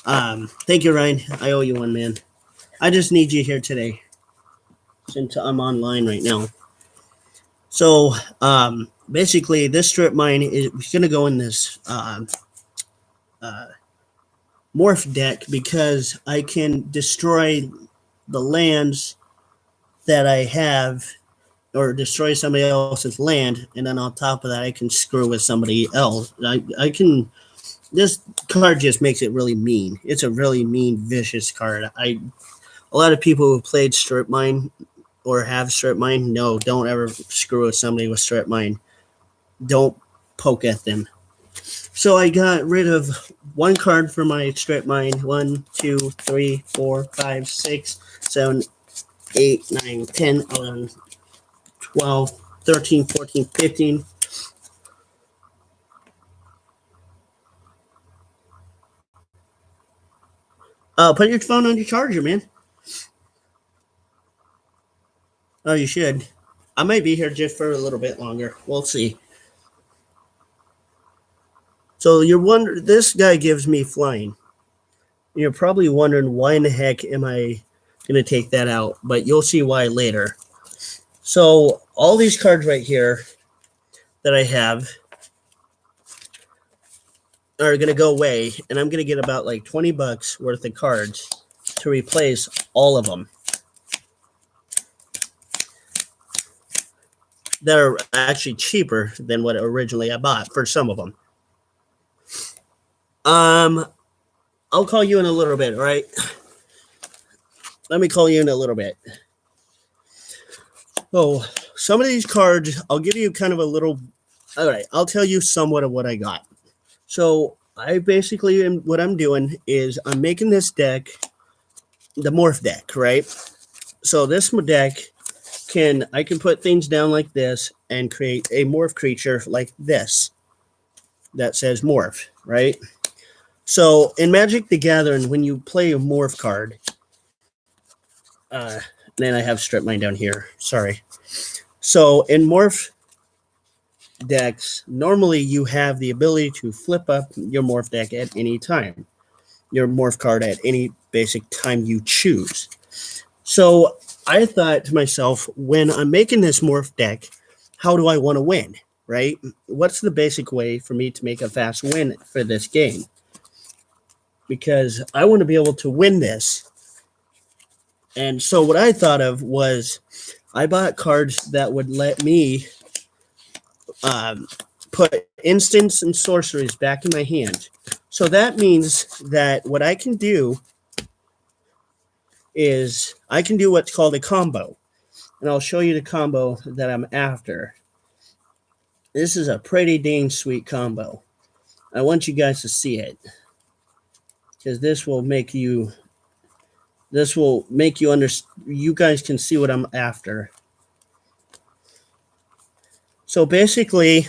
Speaker 1: Thank you, Ryan. I owe you one, man. I just need you here today since I'm online right now. So basically, this Strip Mine is going to go in this morph deck because I can destroy the lands that I have or destroy somebody else's land, and then on top of that, I can screw with somebody else. I can. This card just makes it really mean. It's a really mean, vicious card. A lot of people who played Strip Mine or have Strip Mine, no, don't ever screw with somebody with Strip Mine. Don't poke at them. So I got rid of one card for my Strip Mine. 1, 2, 3, 4, 5, 6, 7, 8, 9, 10, 11, 12, 13, 14, 15. Put your phone on your charger, man. Oh, you should. I might be here just for a little bit longer. We'll see. So you're wondering, this guy gives me flying. You're probably wondering why in the heck am I going to take that out, but you'll see why later. So all these cards right here that I have are going to go away, and I'm going to get about like $20 worth of cards to replace all of them that are actually cheaper than what originally I bought for some of them. I'll call you in a little bit, all right? Let me call you in a little bit. Oh, some of these cards, I'll give you kind of a little, all right, I'll tell you somewhat of what I got. So I basically, what I'm doing is I'm making this deck, the morph deck, right? So this deck I can put things down like this and create a morph creature like this that says morph, right? So in Magic the Gathering, when you play a morph card, then I have Strip Mine down here. Sorry. So in morph decks, normally you have the ability to flip up your morph deck at any time, your morph card at any basic time you choose. So I thought to myself, when I'm making this morph deck, how do I want to win, right? What's the basic way for me to make a fast win for this game? Because I want to be able to win this. And so what I thought of was I bought cards that would let me put instants and sorceries back in my hand. So that means that what I can do is I can do what's called a combo. And I'll show you the combo that I'm after. This is a pretty dang sweet combo. I want you guys to see it, because this will make you you guys can see what I'm after. So basically,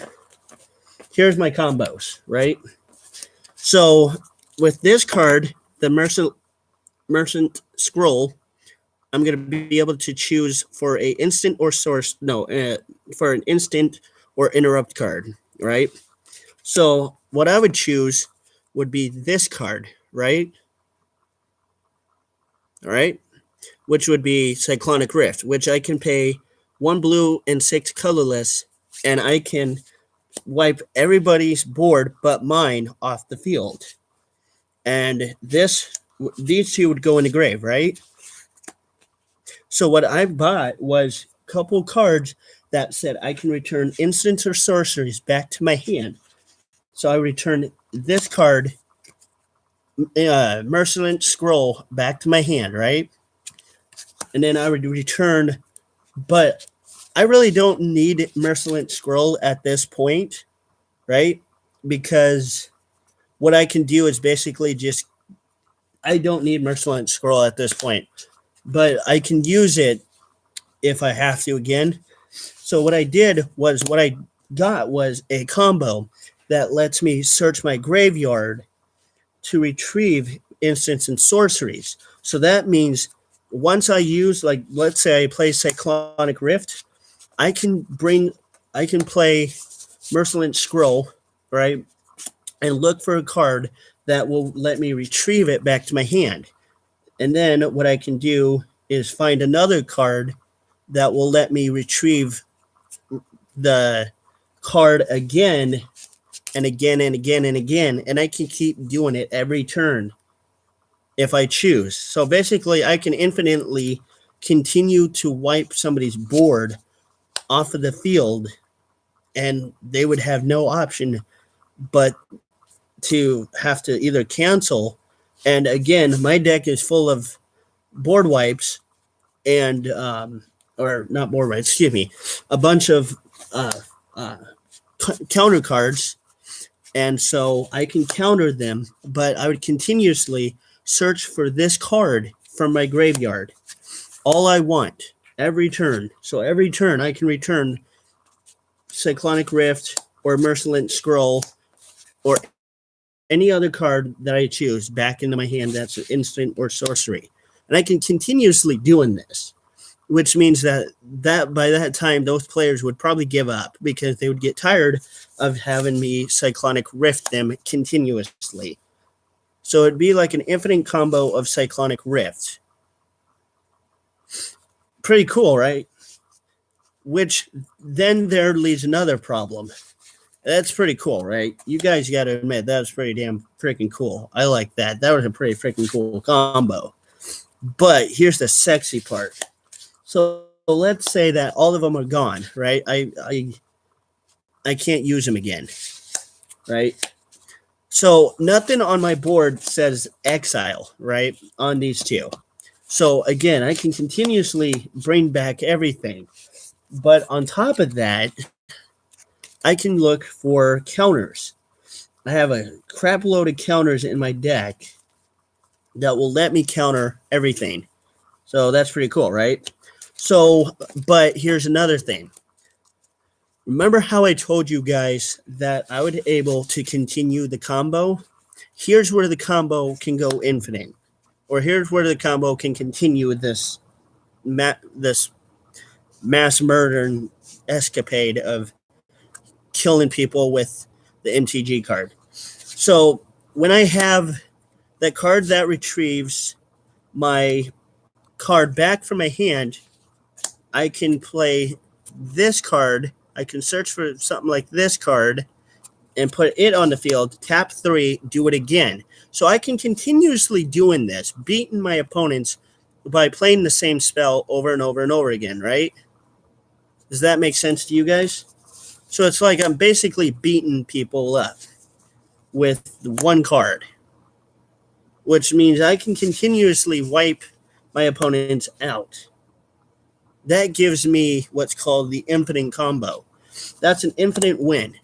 Speaker 1: here's my combos, right? So with this card, the Merchant Scroll, I'm going to be able to choose for a instant or for an instant or interrupt card, right? So what I would choose would be this card, right? All right, which would be Cyclonic Rift, which I can pay 1 blue and 6 colorless, and I can wipe everybody's board but mine off the field. And these two would go in the grave, right? So what I bought was a couple cards that said I can return instants or sorceries back to my hand. So I returned this card, Mercilent Scroll, back to my hand, right? And then I would return, but I really don't need Mercilent Scroll at this point, right? Because what I can do is basically I don't need Mercilent Scroll at this point, but I can use it if I have to again. So what I got was a combo that lets me search my graveyard to retrieve instants and sorceries. So that means once I use, like, let's say I play Cyclonic Rift, I can play Mercilent Scroll, right? And look for a card that will let me retrieve it back to my hand. And then what I can do is find another card that will let me retrieve the card again and again and again and again. And I can keep doing it every turn if I choose. So basically, I can infinitely continue to wipe somebody's board off of the field, and they would have no option but to have to either cancel. And again, my deck is full of board wipes and or not board wipes, excuse me, a bunch of uh, uh, counter cards, and so I can counter them. But I would continuously search for this card from my graveyard. All I want every turn. So every turn I can return Cyclonic Rift or Mercilent Scroll or any other card that I choose back into my hand that's an instant or sorcery. And I can continuously doing this, which means that by that time, those players would probably give up because they would get tired of having me Cyclonic Rift them continuously. So it'd be like an infinite combo of Cyclonic Rift. Pretty cool, right? Which then there leads another problem. That's pretty cool, right? You guys got to admit that was pretty damn freaking cool. I like that. That was a pretty freaking cool combo. But here's the sexy part. So let's say that all of them are gone, right? I can't use them again, right? So nothing on my board says exile, right, on these two. So again, I can continuously bring back everything. But on top of that, I can look for counters. I have a crap load of counters in my deck that will let me counter everything. So that's pretty cool, right? So, but here's another thing. Remember how I told you guys that I would be able to continue the combo? Here's where the combo can go infinite. Or here's where the combo can continue this mass murder escapade of killing people with the MTG card. So when I have that card that retrieves my card back from my hand, I can play this card. I can search for something like this card and put it on the field, tap 3, do it again. So I can continuously doing this, beating my opponents by playing the same spell over and over and over again, right? Does that make sense to you guys? So it's like I'm basically beating people up with one card, which means I can continuously wipe my opponents out. That gives me what's called the infinite combo. That's an infinite win.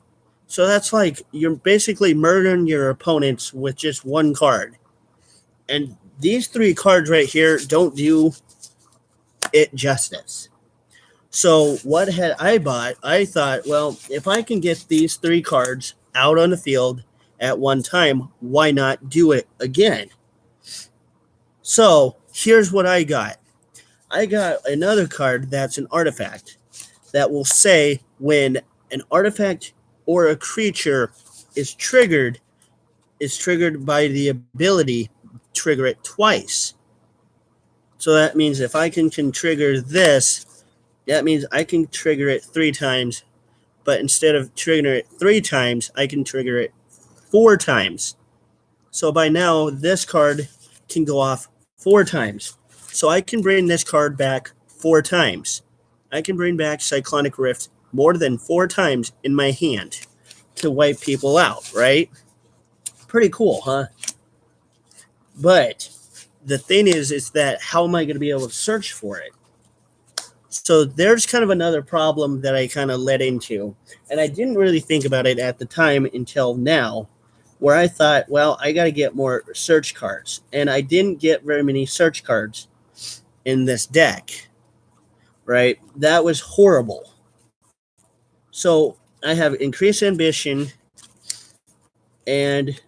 Speaker 1: So that's like you're basically murdering your opponents with just one card. And these 3 cards right here don't do it justice. So what had I bought? I thought, well, if I can get these 3 cards out on the field at one time, why not do it again? So here's what I got. I got another card that's an artifact that will say when an artifact or a creature is triggered by the ability trigger it twice. So that means if I can trigger this, that means I can trigger it 3 times, but instead of triggering it 3 times, I can trigger it 4 times. So by now, this card can go off 4 times. So I can bring this card back 4 times. I can bring back Cyclonic Rift more than 4 times in my hand to wipe people out, right? Pretty cool, huh? But the thing is that how am I going to be able to search for it? So there's kind of another problem that I kind of led into. And I didn't really think about it at the time until now, where I thought, well, I got to get more search cards. And I didn't get very many search cards in this deck, right? That was horrible. So I have Increased Ambition and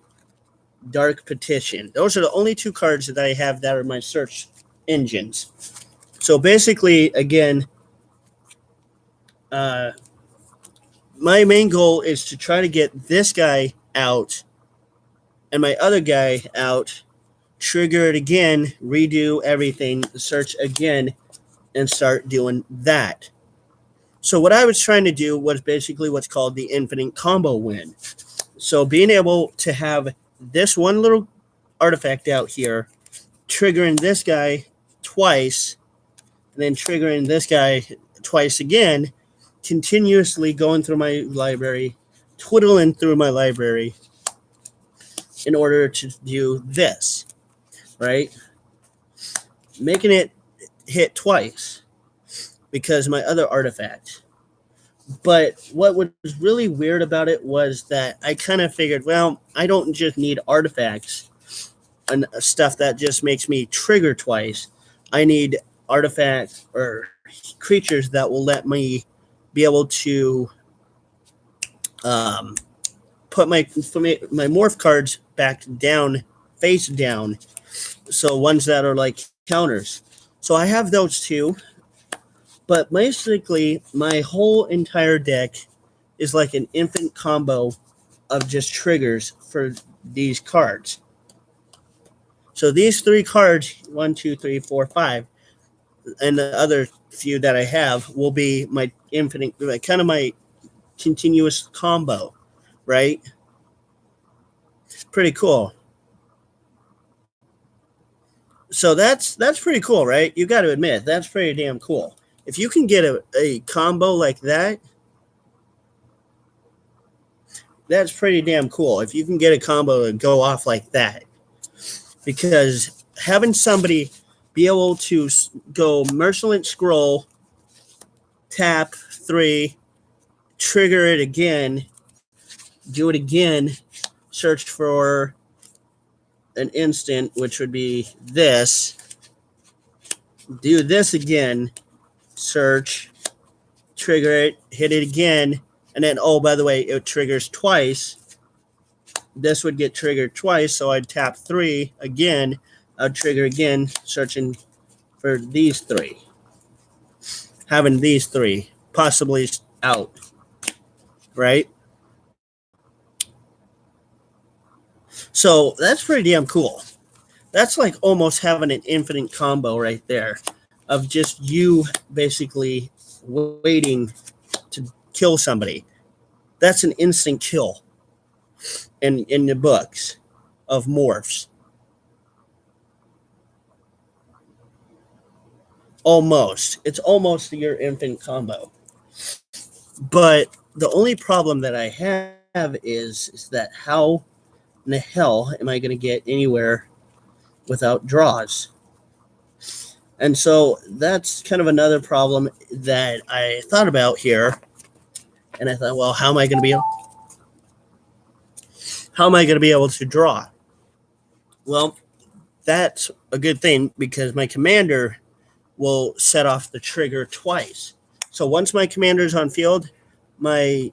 Speaker 1: Dark Petition. Those are the only 2 cards that I have that are my search engines. So basically, again, my main goal is to try to get this guy out and my other guy out, trigger it again, redo everything, search again, and start doing that. So what I was trying to do was basically what's called the infinite combo win. So being able to have this one little artifact out here, triggering this guy twice, and then triggering this guy twice again, continuously going through my library, twiddling through my library in order to do this, right? Making it hit twice because my other artifact. But what was really weird about it was that I kind of figured, well, I don't just need artifacts and stuff that just makes me trigger twice. I need artifacts or creatures that will let me be able to put my morph cards back down, face down. So ones that are like counters. So I have those two. But basically, my whole entire deck is like an infinite combo of just triggers for these cards. So these 3 cards, 1, 2, 3, 4, 5, and the other few that I have will be my infinite, kind of my continuous combo, right? Pretty cool. So that's pretty cool, right? You got to admit, that's pretty damn cool. If you can get a combo like that, that's pretty damn cool. If you can get a combo and go off like that. Because having somebody be able to go Mercilent Scroll, tap 3, trigger it again, do it again, search for an instant, which would be this, do this again, search, trigger it, hit it again, and then, oh, by the way, it triggers twice. This would get triggered twice, so I'd tap 3 again, I'd trigger again, searching for these 3. Having these 3 possibly out, right? So that's pretty damn cool. That's like almost having an infinite combo right there of just you basically waiting to kill somebody. That's an instant kill in the books of morphs. Almost. It's almost your infinite combo. But the only problem that I have is that how in the hell am I going to get anywhere without draws? And so that's kind of another problem that I thought about here. And I thought, well, how am I going to be able to draw? Well, that's a good thing because my commander will set off the trigger twice. So once my commander's on field, my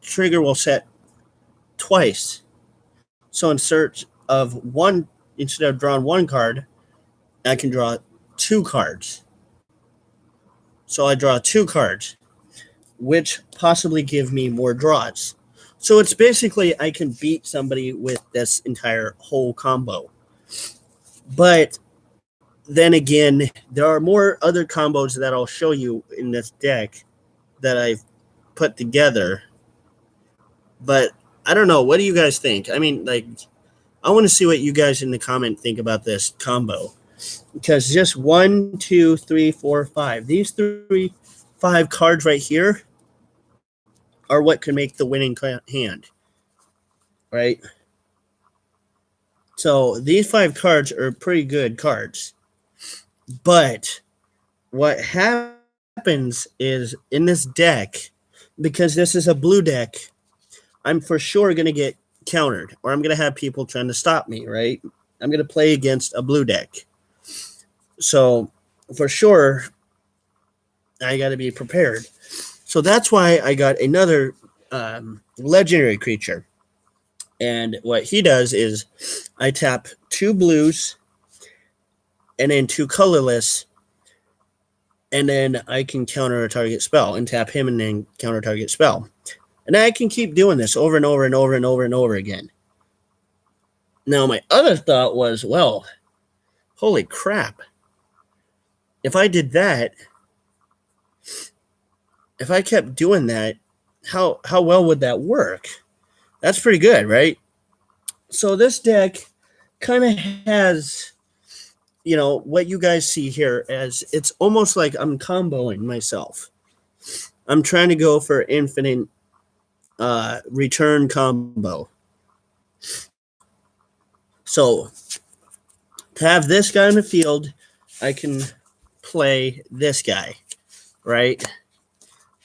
Speaker 1: trigger will set twice. So in search of one, instead of drawing 1 card, I can draw 2 cards. So I draw 2 cards, which possibly give me more draws. So it's basically I can beat somebody with this entire whole combo. But then again, there are more other combos that I'll show you in this deck that I've put together. But I don't know. What do you guys think? I mean, like, I want to see what you guys in the comment think about this combo. Because just 1, 2, 3, 4, 5. These 5 cards right here are what can make the winning hand. Right? So these 5 cards are pretty good cards. But what happens is in this deck, because this is a blue deck, I'm for sure going to get countered, or I'm going to have people trying to stop me, right? I'm going to play against a blue deck. So for sure, I got to be prepared. So that's why I got another legendary creature. And what he does is I tap 2 blues and then 2 colorless, and then I can counter a target spell and tap him and then counter target spell. And I can keep doing this over and over and over and over and over again. Now, my other thought was, well, holy crap. If I did that, if I kept doing that, how well would that work? That's pretty good, right? So this deck kind of has, you know, what you guys see here as it's almost like I'm comboing myself. I'm trying to go for infinite return combo. So to have this guy in the field, I can play this guy, right?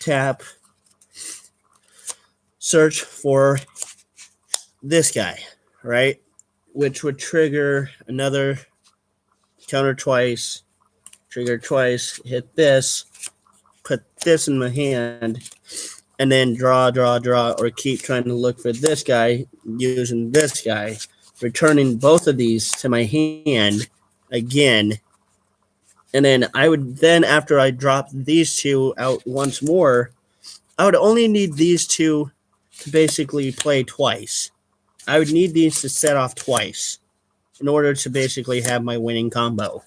Speaker 1: Tap, search for this guy, right? Which would trigger another counter twice, trigger twice, hit this, put this in my hand, and then draw, or keep trying to look for this guy using this guy, returning both of these to my hand again. And then I would then, after I drop these two out once more, I would only need these two to basically play twice. I would need these to set off twice in order to basically have my winning combo.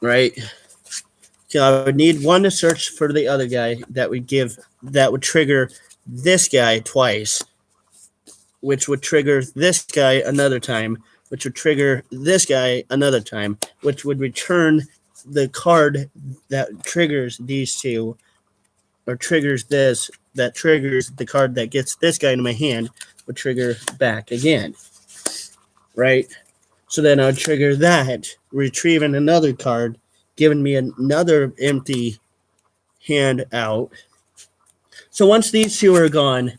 Speaker 1: Right? So I would need one to search for the other guy that would trigger this guy twice, which would trigger this guy another time, which would trigger this guy another time, which would return the card that triggers these two, or triggers this, that triggers the card that gets this guy into my hand, would trigger back again. Right? So then I would trigger that, retrieving another card, giving me another empty hand out. So once these two are gone,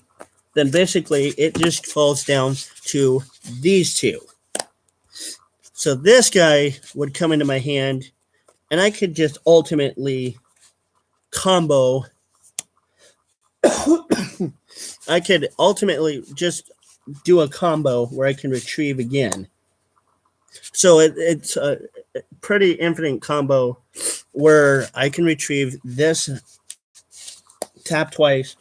Speaker 1: then basically it just falls down to these two. So this guy would come into my hand, and I could just ultimately combo. I could ultimately just do a combo where I can retrieve again. So it's a pretty infinite combo where I can retrieve this, tap twice,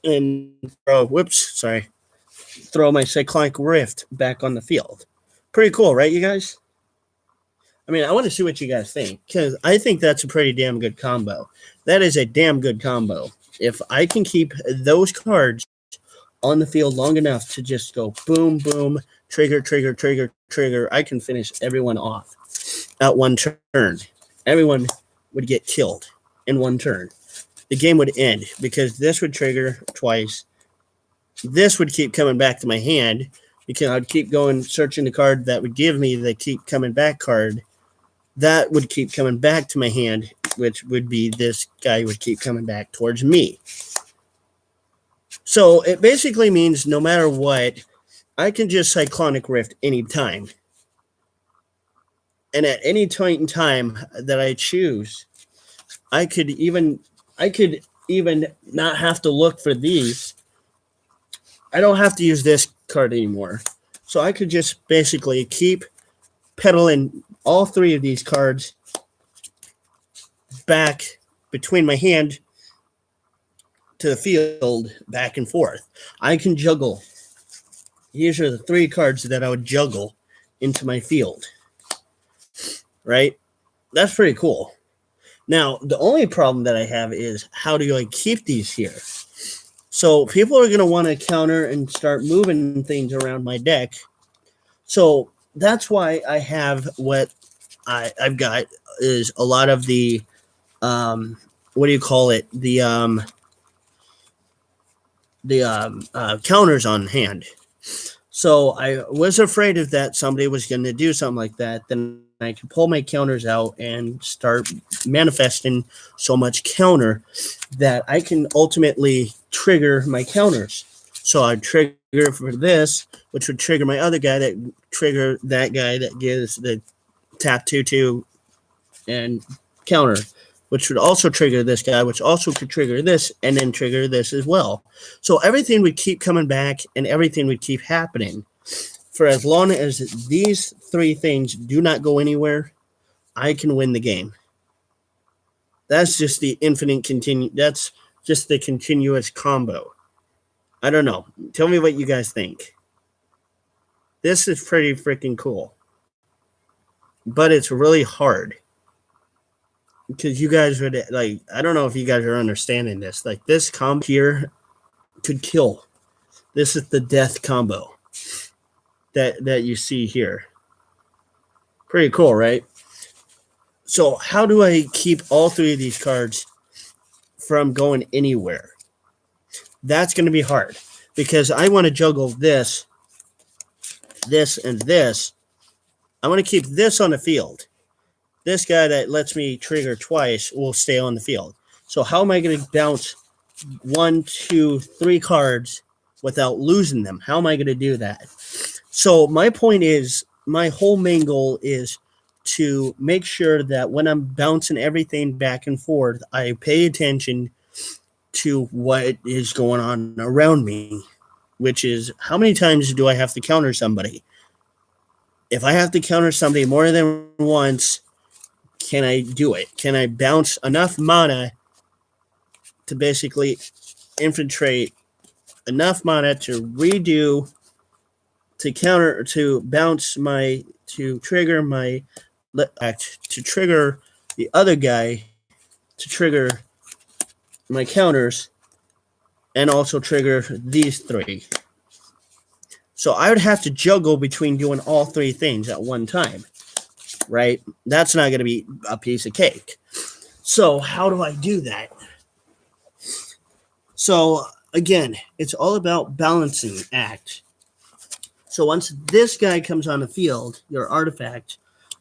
Speaker 1: and throw my Cyclonic Rift back on the field. Pretty cool, right, you guys? I mean, I want to see what you guys think, because I think that's a pretty damn good combo. That is a damn good combo. If I can keep those cards on the field long enough to just go boom, boom, trigger, trigger, trigger, trigger, I can finish everyone off at one turn. Everyone would get killed in one turn. The game would end because this would trigger twice. This would keep coming back to my hand because I'd keep going, searching the card that would give me the keep coming back card. That would keep coming back to my hand, which would be this guy would keep coming back towards me. So it basically means no matter what, I can just Cyclonic Rift anytime. And at any point in time that I choose, I could even not have to look for these. I don't have to use this card anymore. So I could just basically keep pedaling all three of these cards back between my hand to the field, back and forth. I can juggle. These are the three cards that I would juggle into my field. Right? That's pretty cool. Now, the only problem that I have is how do I keep these here? So people are going to want to counter and start moving things around my deck. So that's why I have what I've got is a lot of the, what do you call it? The counters on hand. So I was afraid of that somebody was going to do something like that. Then I could pull my counters out and start manifesting so much counter that I can ultimately trigger my counters. So I'd trigger for this, which would trigger my other guy, that trigger that guy that gives the tap 2/2 and counter, which would also trigger this guy, which also could trigger this and then trigger this as well. So everything would keep coming back and everything would keep happening. For as long as these three things do not go anywhere, I can win the game. That's just the that's just the continuous combo. I don't know. Tell me what you guys think. This is pretty freaking cool. But it's really hard. Because you guys would, like, I don't know if you guys are understanding this. Like, this combo here could kill. This is the death combo that you see here. Pretty cool, right? So how do I keep all three of these cards from going anywhere. That's going to be hard because I want to juggle this, and this. I want to keep this on the field. This guy that lets me trigger twice will stay on the field. So how am I going to bounce 1, 2, 3 cards without losing them? How am I going to do that? So my point is, my whole main goal is to make sure that when I'm bouncing everything back and forth, I pay attention to what is going on around me, which is how many times do I have to counter somebody? If I have to counter somebody more than once, can I do it? Can I bounce enough mana to basically infiltrate enough mana to redo, to counter, to bounce my, to trigger my, to trigger the other guy, to trigger my counters, and also trigger these 3. So I would have to juggle between doing all 3 things at one time, right? That's not going to be a piece of cake. So how do I do that? So again, it's all about balancing act. So once this guy comes on the field, your artifact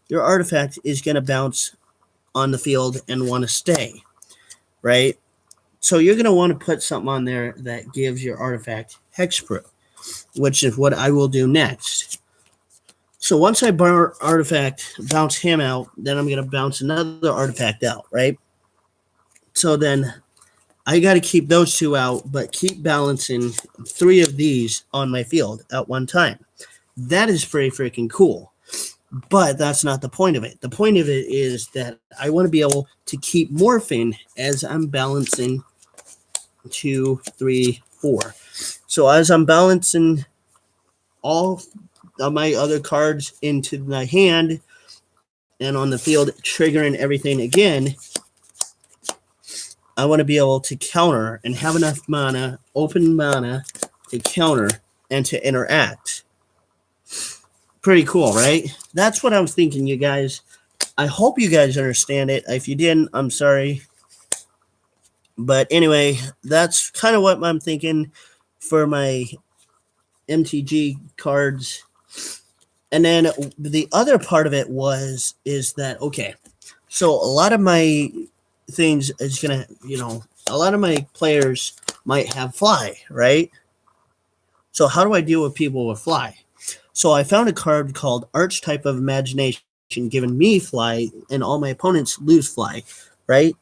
Speaker 1: is going to bounce on the field and want to stay, right? So you're going to want to put something on there that gives your artifact hexproof, which is what I will do next. So once I bounce him out, then I'm going to bounce another artifact out, right? So then I got to keep those 2 out, but keep balancing 3 of these on my field at one time. That is pretty freaking cool. But that's not the point of it. The point of it is that I want to be able to keep morphing as I'm balancing 2, 3, 4. So as I'm balancing all of my other cards into my hand and on the field, triggering everything again, I want to be able to counter and have enough mana, open mana, to counter and to interact. Pretty cool, right? That's what I was thinking, you guys. I hope you guys understand it. If you didn't, I'm sorry. But anyway, that's kind of what I'm thinking for my MTG cards. And then the other part of it is that, okay, so a lot of my things is going to, a lot of my players might have fly, right? So how do I deal with people with fly? So I found a card called Archetype of Imagination, giving me fly, and all my opponents lose fly, right?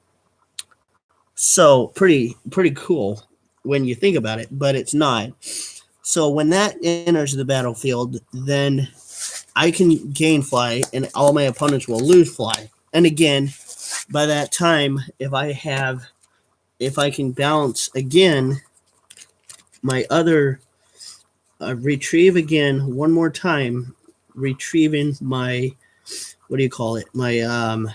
Speaker 1: So pretty cool when you think about it, but it's not. So when that enters the battlefield, then I can gain fly, and all my opponents will lose fly. And again, by that time, if I can balance again my other retrieve again one more time, retrieving my, my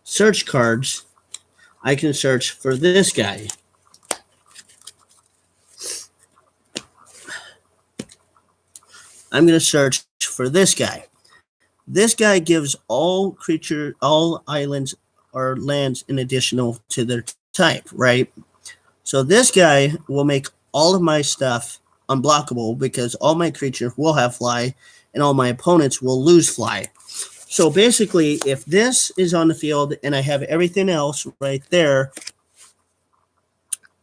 Speaker 1: search cards, I can search for this guy. I'm going to search for this guy. This guy gives all islands or lands an additional to their type, right? So this guy will make all of my stuff unblockable because all my creatures will have fly and all my opponents will lose fly. So basically, if this is on the field and I have everything else right there,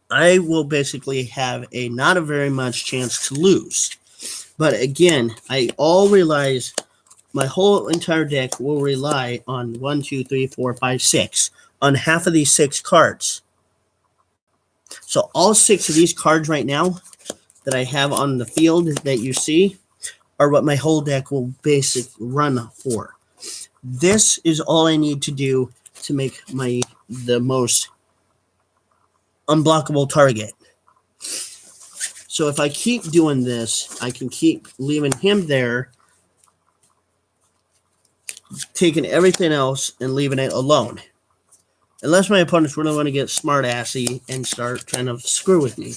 Speaker 1: I will basically have not a very much chance to lose. But again, I all realize my whole entire deck will rely on 1, 2, 3, 4, 5, 6 on half of these 6 cards. So all 6 of these cards right now that I have on the field that you see are what my whole deck will basically run for. This is all I need to do to make the most unblockable target. So if I keep doing this, I can keep leaving him there, taking everything else and leaving it alone. Unless my opponents really want to get smart-assy and start trying to screw with me.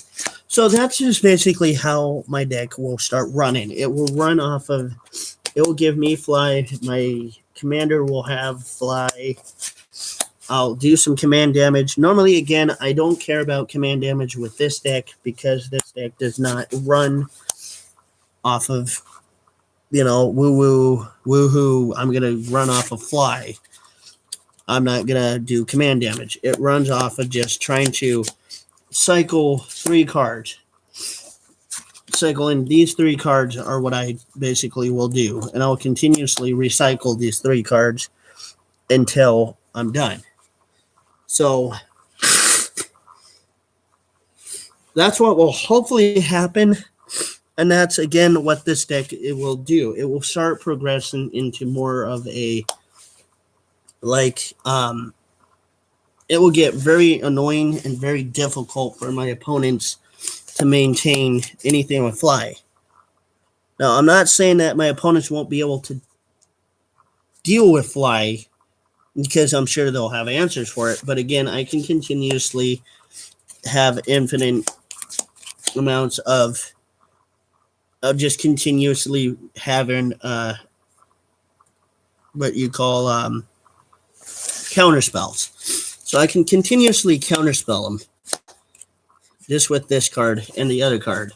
Speaker 1: So that's just basically how my deck will start running. It will run off of, it will give me fly. My commander will have fly. I'll do some command damage. Normally, again, I don't care about command damage with this deck because this deck does not run off of, woohoo, I'm going to run off a fly. I'm not going to do command damage. It runs off of just trying to cycle 3 cards. Cycle in these 3 cards are what I basically will do. And I'll continuously recycle these 3 cards until I'm done. So that's what will hopefully happen. And that's, again, what this deck it will do. It will start progressing into more of a, it will get very annoying and very difficult for my opponents to maintain anything with fly. Now, I'm not saying that my opponents won't be able to deal with fly, because I'm sure they'll have answers for it. But again, I can continuously have infinite amounts of just continuously having what you call counter spells. So I can continuously counterspell them just with this card and the other card.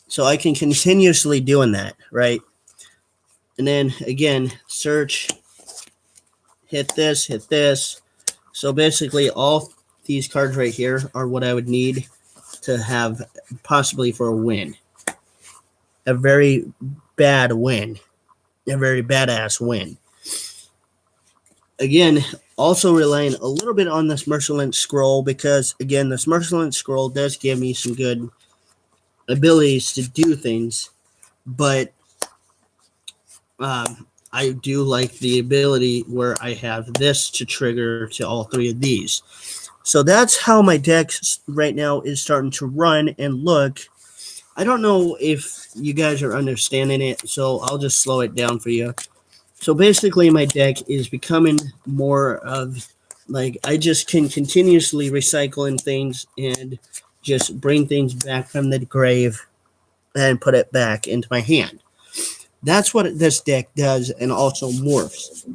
Speaker 1: So I can continuously doing that, right? And then again, search, hit this. So basically all these cards right here are what I would need to have possibly for a win. A very bad win. A very badass win. Again, also relying a little bit on this Mercilent Scroll because, again, this Mercilent Scroll does give me some good abilities to do things, but I do like the ability where I have this to trigger to all 3 of these. So that's how my deck right now is starting to run and look. I don't know if you guys are understanding it, so I'll just slow it down for you. So basically my deck is becoming more of I just can continuously recycle in things and just bring things back from the grave and put it back into my hand. That's what this deck does, and also morphs.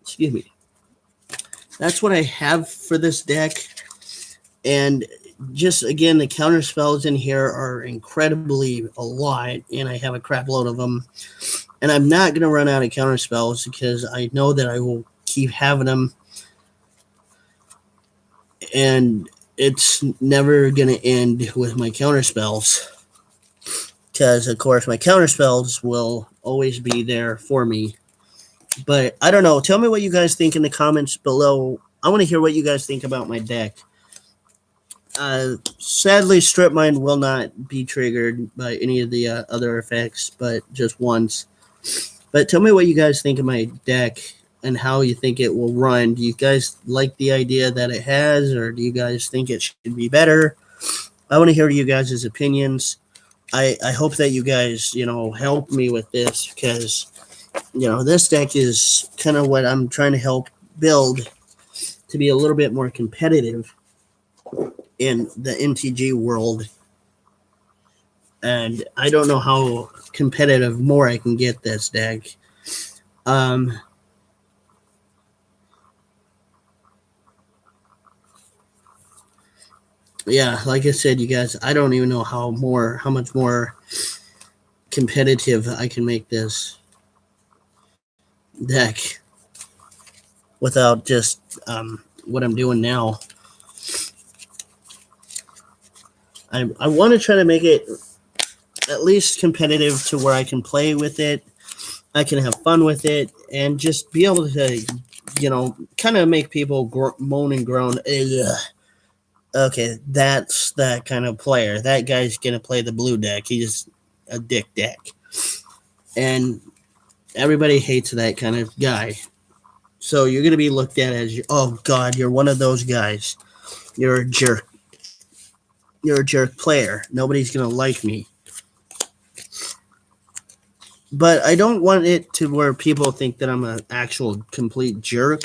Speaker 1: Excuse me. That's what I have for this deck. And just, again, the counter spells in here are incredibly a lot, and I have a crap load of them. And I'm not going to run out of counter spells because I know that I will keep having them. And it's never going to end with my counter spells. Because, of course, my counter spells will always be there for me. But I don't know. Tell me what you guys think in the comments below. I want to hear what you guys think about my deck. Sadly, Strip Mine will not be triggered by any of the other effects, but just once. But tell me what you guys think of my deck and how you think it will run. Do you guys like the idea that it has, or do you guys think it should be better? I want to hear you guys' opinions. I hope that you guys, help me with this because, this deck is kind of what I'm trying to help build to be a little bit more competitive in the MTG world. And I don't know how competitive more I can get this deck. Yeah, like I said, you guys, I don't even know how much more competitive I can make this deck without just what I'm doing now. I want to try to make it at least competitive to where I can play with it, I can have fun with it, and just be able to, kind of make people moan and groan. Ugh. Okay, that's that kind of player. That guy's going to play the blue deck. He's a dick deck. And everybody hates that kind of guy. So you're going to be looked at as, oh, God, you're one of those guys. You're a jerk. You're a jerk player. Nobody's going to like me. But I don't want it to where people think that I'm an actual complete jerk.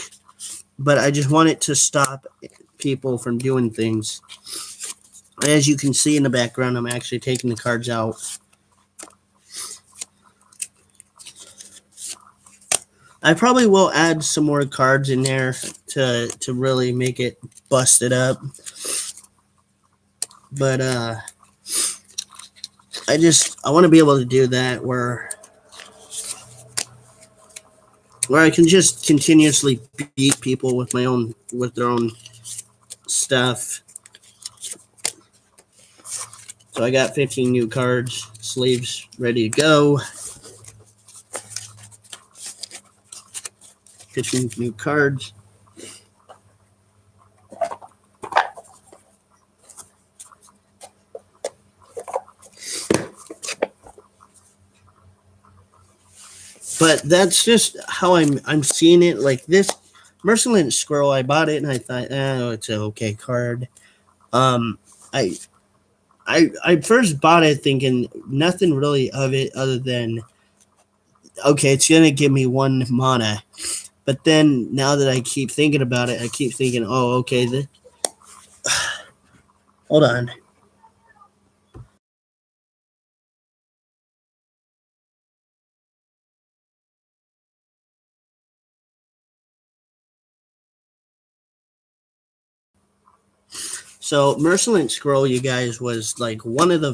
Speaker 1: But I just want it to stop people from doing things. As you can see in the background, I'm actually taking the cards out. I probably will add some more cards in there to really make it busted up. But I want to be able to do that where I can just continuously beat people with their own stuff. So I got 15 new cards, sleeves ready to go. 15 new cards. But that's just how I'm seeing it. Like this Mercilent Scroll, I bought it and I thought, oh, it's an okay card. I I first bought it thinking nothing really of it other than okay, it's gonna give me 1 mana. But then now that I keep thinking about it, I keep thinking, oh, okay, hold on. So Mercilent Scroll, you guys, was like one of the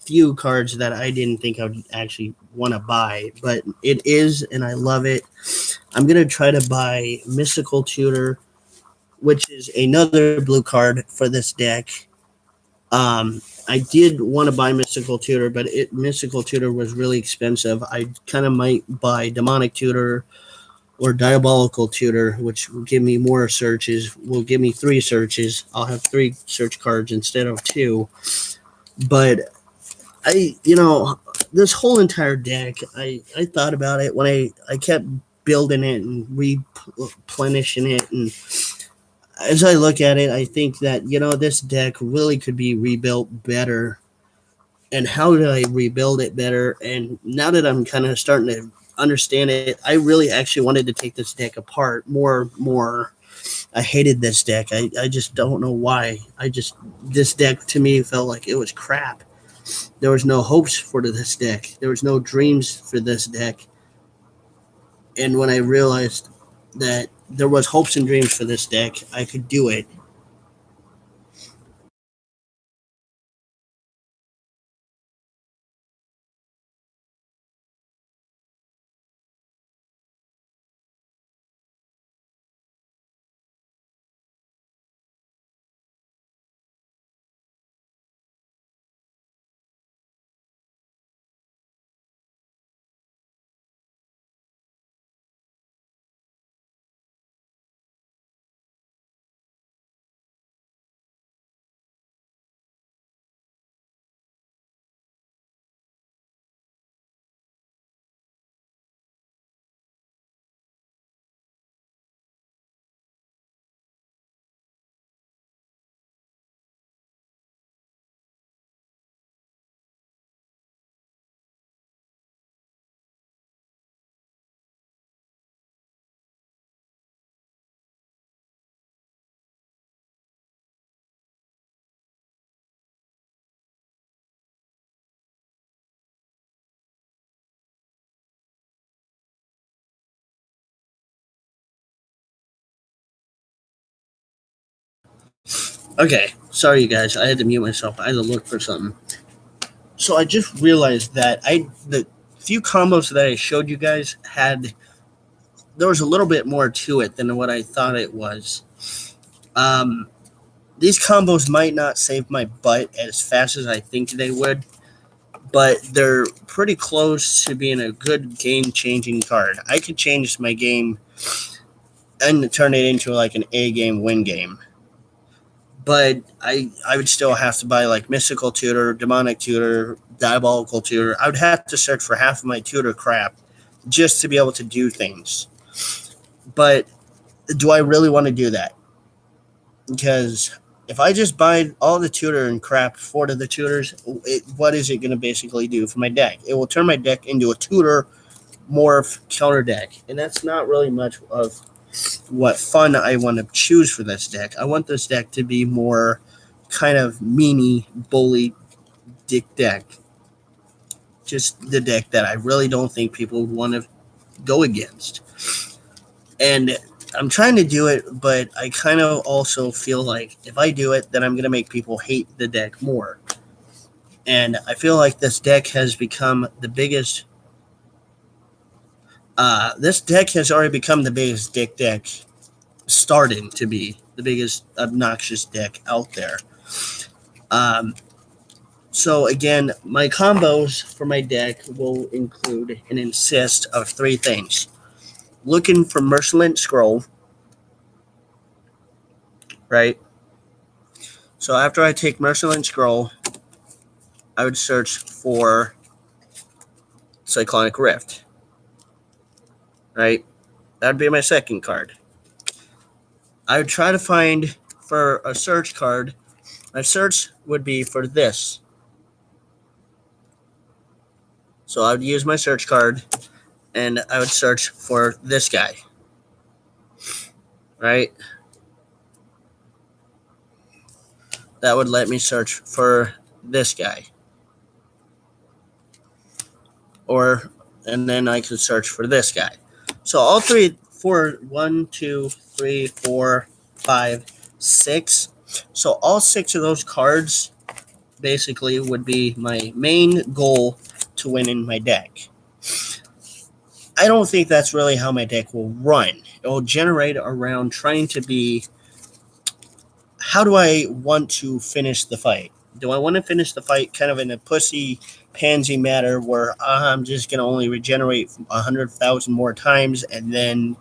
Speaker 1: few cards that I didn't think I would actually want to buy, but it is, and I love it. I'm gonna try to buy Mystical Tutor, which is another blue card for this deck. I did want to buy Mystical Tutor, but Mystical Tutor was really expensive. I kind of might buy Demonic Tutor or Diabolical Tutor, which will give me more searches. Will give me 3 searches. I'll have 3 search cards instead of 2. But this whole entire deck, I thought about it when I kept building it and replenishing it, and as I look at it, I think that this deck really could be rebuilt better. And how do I rebuild it better? And now that I'm kind of starting to understand it, I really actually wanted to take this deck apart more. I hated this deck. I just don't know why. This deck to me felt like it was crap. There was no hopes for this deck. There was no dreams for this deck. And when I realized that there was hopes and dreams for this deck, I could do it. Okay, sorry you guys. I had to mute myself. I had to look for something. So I just realized that the few combos that I showed you guys there was a little bit more to it than what I thought it was. Um, these combos might not save my butt as fast as I think they would, but they're pretty close to being a good game-changing card. I could change my game and turn it into like an A game win game. But I would still have to buy like Mystical Tutor, Demonic Tutor, Diabolical Tutor. I would have to search for half of my tutor crap just to be able to do things. But do I really want to do that? Because if I just buy all the tutor and crap for the tutors, what is it going to basically do for my deck? It will turn my deck into a tutor morph counter deck. And that's not really much of what fun I want to choose for this deck. I want this deck to be more kind of meanie, bully dick deck. Just the deck that I really don't think people would want to go against. And I'm trying to do it, but I kind of also feel like if I do it, then I'm going to make people hate the deck more. And I feel like this deck has become the biggest. This deck has already become the biggest deck, starting to be the biggest obnoxious deck out there. Um, so again, my combos for my deck will include and consist of three things: looking for Mercilent Scroll, right? So after I take Mercilent Scroll, I would search for Cyclonic Rift, right? That would be my second card. I would try to find for a search card. My search would be for this. So I would use my search card and I would search for this guy, right? That would let me search for this guy. And then I could search for this guy. So all three, 1, 2, 3, 4, 5, 6. So all 6 of those cards basically would be my main goal to win in my deck. I don't think that's really how my deck will run. It will generate around trying to be, how do I want to finish the fight? Do I want to finish the fight kind of in a pussy pansy matter where I'm just going to only regenerate 100,000 more times, and then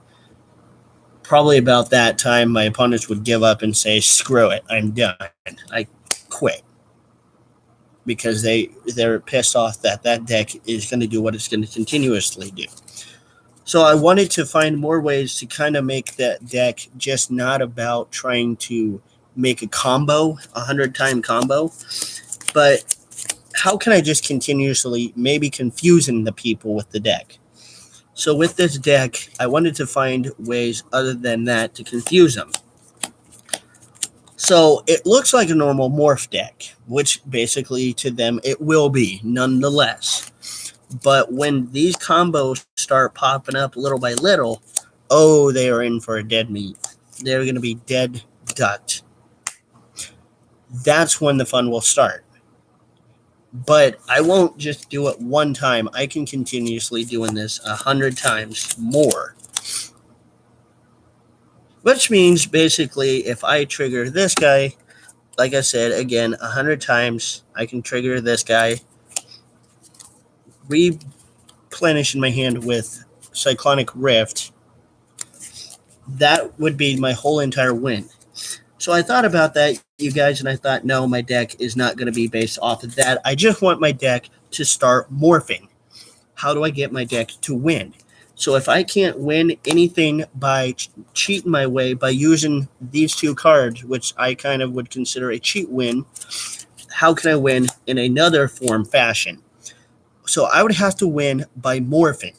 Speaker 1: probably about that time my opponents would give up and say, screw it, I'm done, I quit, because they're pissed off that deck is going to do what it's going to continuously do. So I wanted to find more ways to kind of make that deck just not about trying to make a combo, 100-time combo, but how can I just continuously maybe confusing the people with the deck? So with this deck, I wanted to find ways other than that to confuse them. So it looks like a normal morph deck, which basically to them it will be nonetheless. But when these combos start popping up little by little, oh, they are in for a dead meat. They're going to be dead ducked. That's when the fun will start. But I won't just do it one time. I can continuously doing this 100 times more. Which means basically if I trigger this guy, like I said, again, 100 times, I can trigger this guy, replenish in my hand with Cyclonic Rift. That would be my whole entire win. So I thought about that, you guys, and I thought, no, my deck is not going to be based off of that. I just want my deck to start morphing. How do I get my deck to win? So if I can't win anything by cheating my way, by using these 2 cards, which I kind of would consider a cheat win, how can I win in another form fashion? So I would have to win by morphing.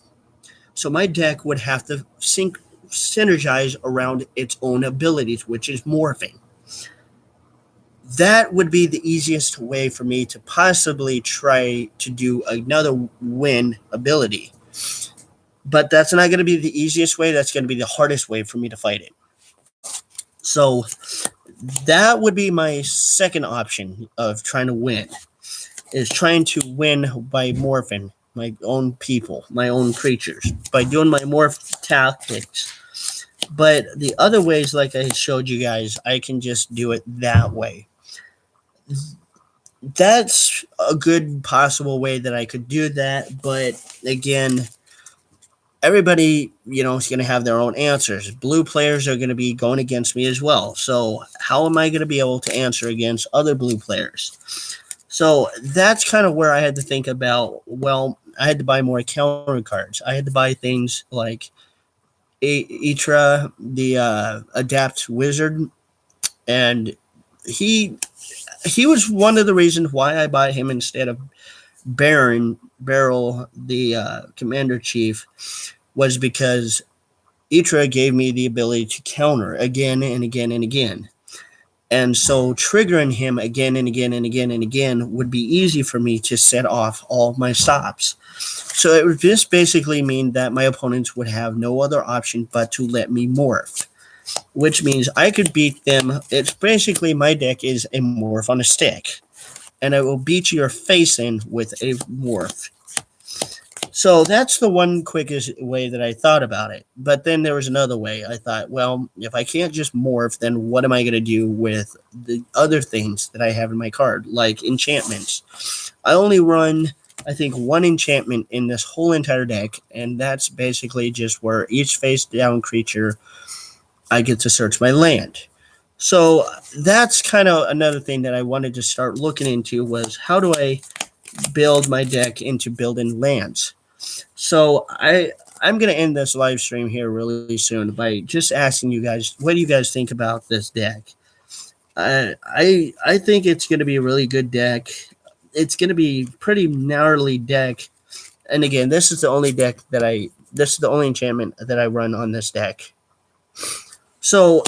Speaker 1: So my deck would have to synergize around its own abilities, which is morphing. That would be the easiest way for me to possibly try to do another win ability. But that's not going to be the easiest way. That's going to be the hardest way for me to fight it. So that would be my second option of trying to win, is trying to win by morphing my own people, my own creatures, by doing my morph tactics. But the other ways, like I showed you guys, I can just do it that way. That's a good possible way that I could do that. But again, everybody, is going to have their own answers. Blue players are going to be going against me as well. So how am I going to be able to answer against other blue players? So that's kind of where I had to think about, well, I had to buy more counter cards. I had to buy things like Itra, the Adapt Wizard, and he was one of the reasons why I bought him instead of Beryl, the Commander Chief, was because Itra gave me the ability to counter again and again and again. And so triggering him again and again and again and again would be easy for me to set off all my stops. So it would just basically mean that my opponents would have no other option but to let me morph, which means I could beat them. It's basically my deck is a morph on a stick, and I will beat your face in with a morph. So that's the one quickest way that I thought about it. But then there was another way. I thought, well, if I can't just morph, then what am I going to do with the other things that I have in my card, like enchantments? I only run, I think, one enchantment in this whole entire deck, and that's basically just where each face down creature, I get to search my land. So that's kind of another thing that I wanted to start looking into was how do I build my deck into building lands? So I'm gonna end this live stream here really soon by just asking you guys, what do you guys think about this deck? I think it's gonna be a really good deck. It's gonna be pretty gnarly deck. And again, this is the only enchantment that I run on this deck. So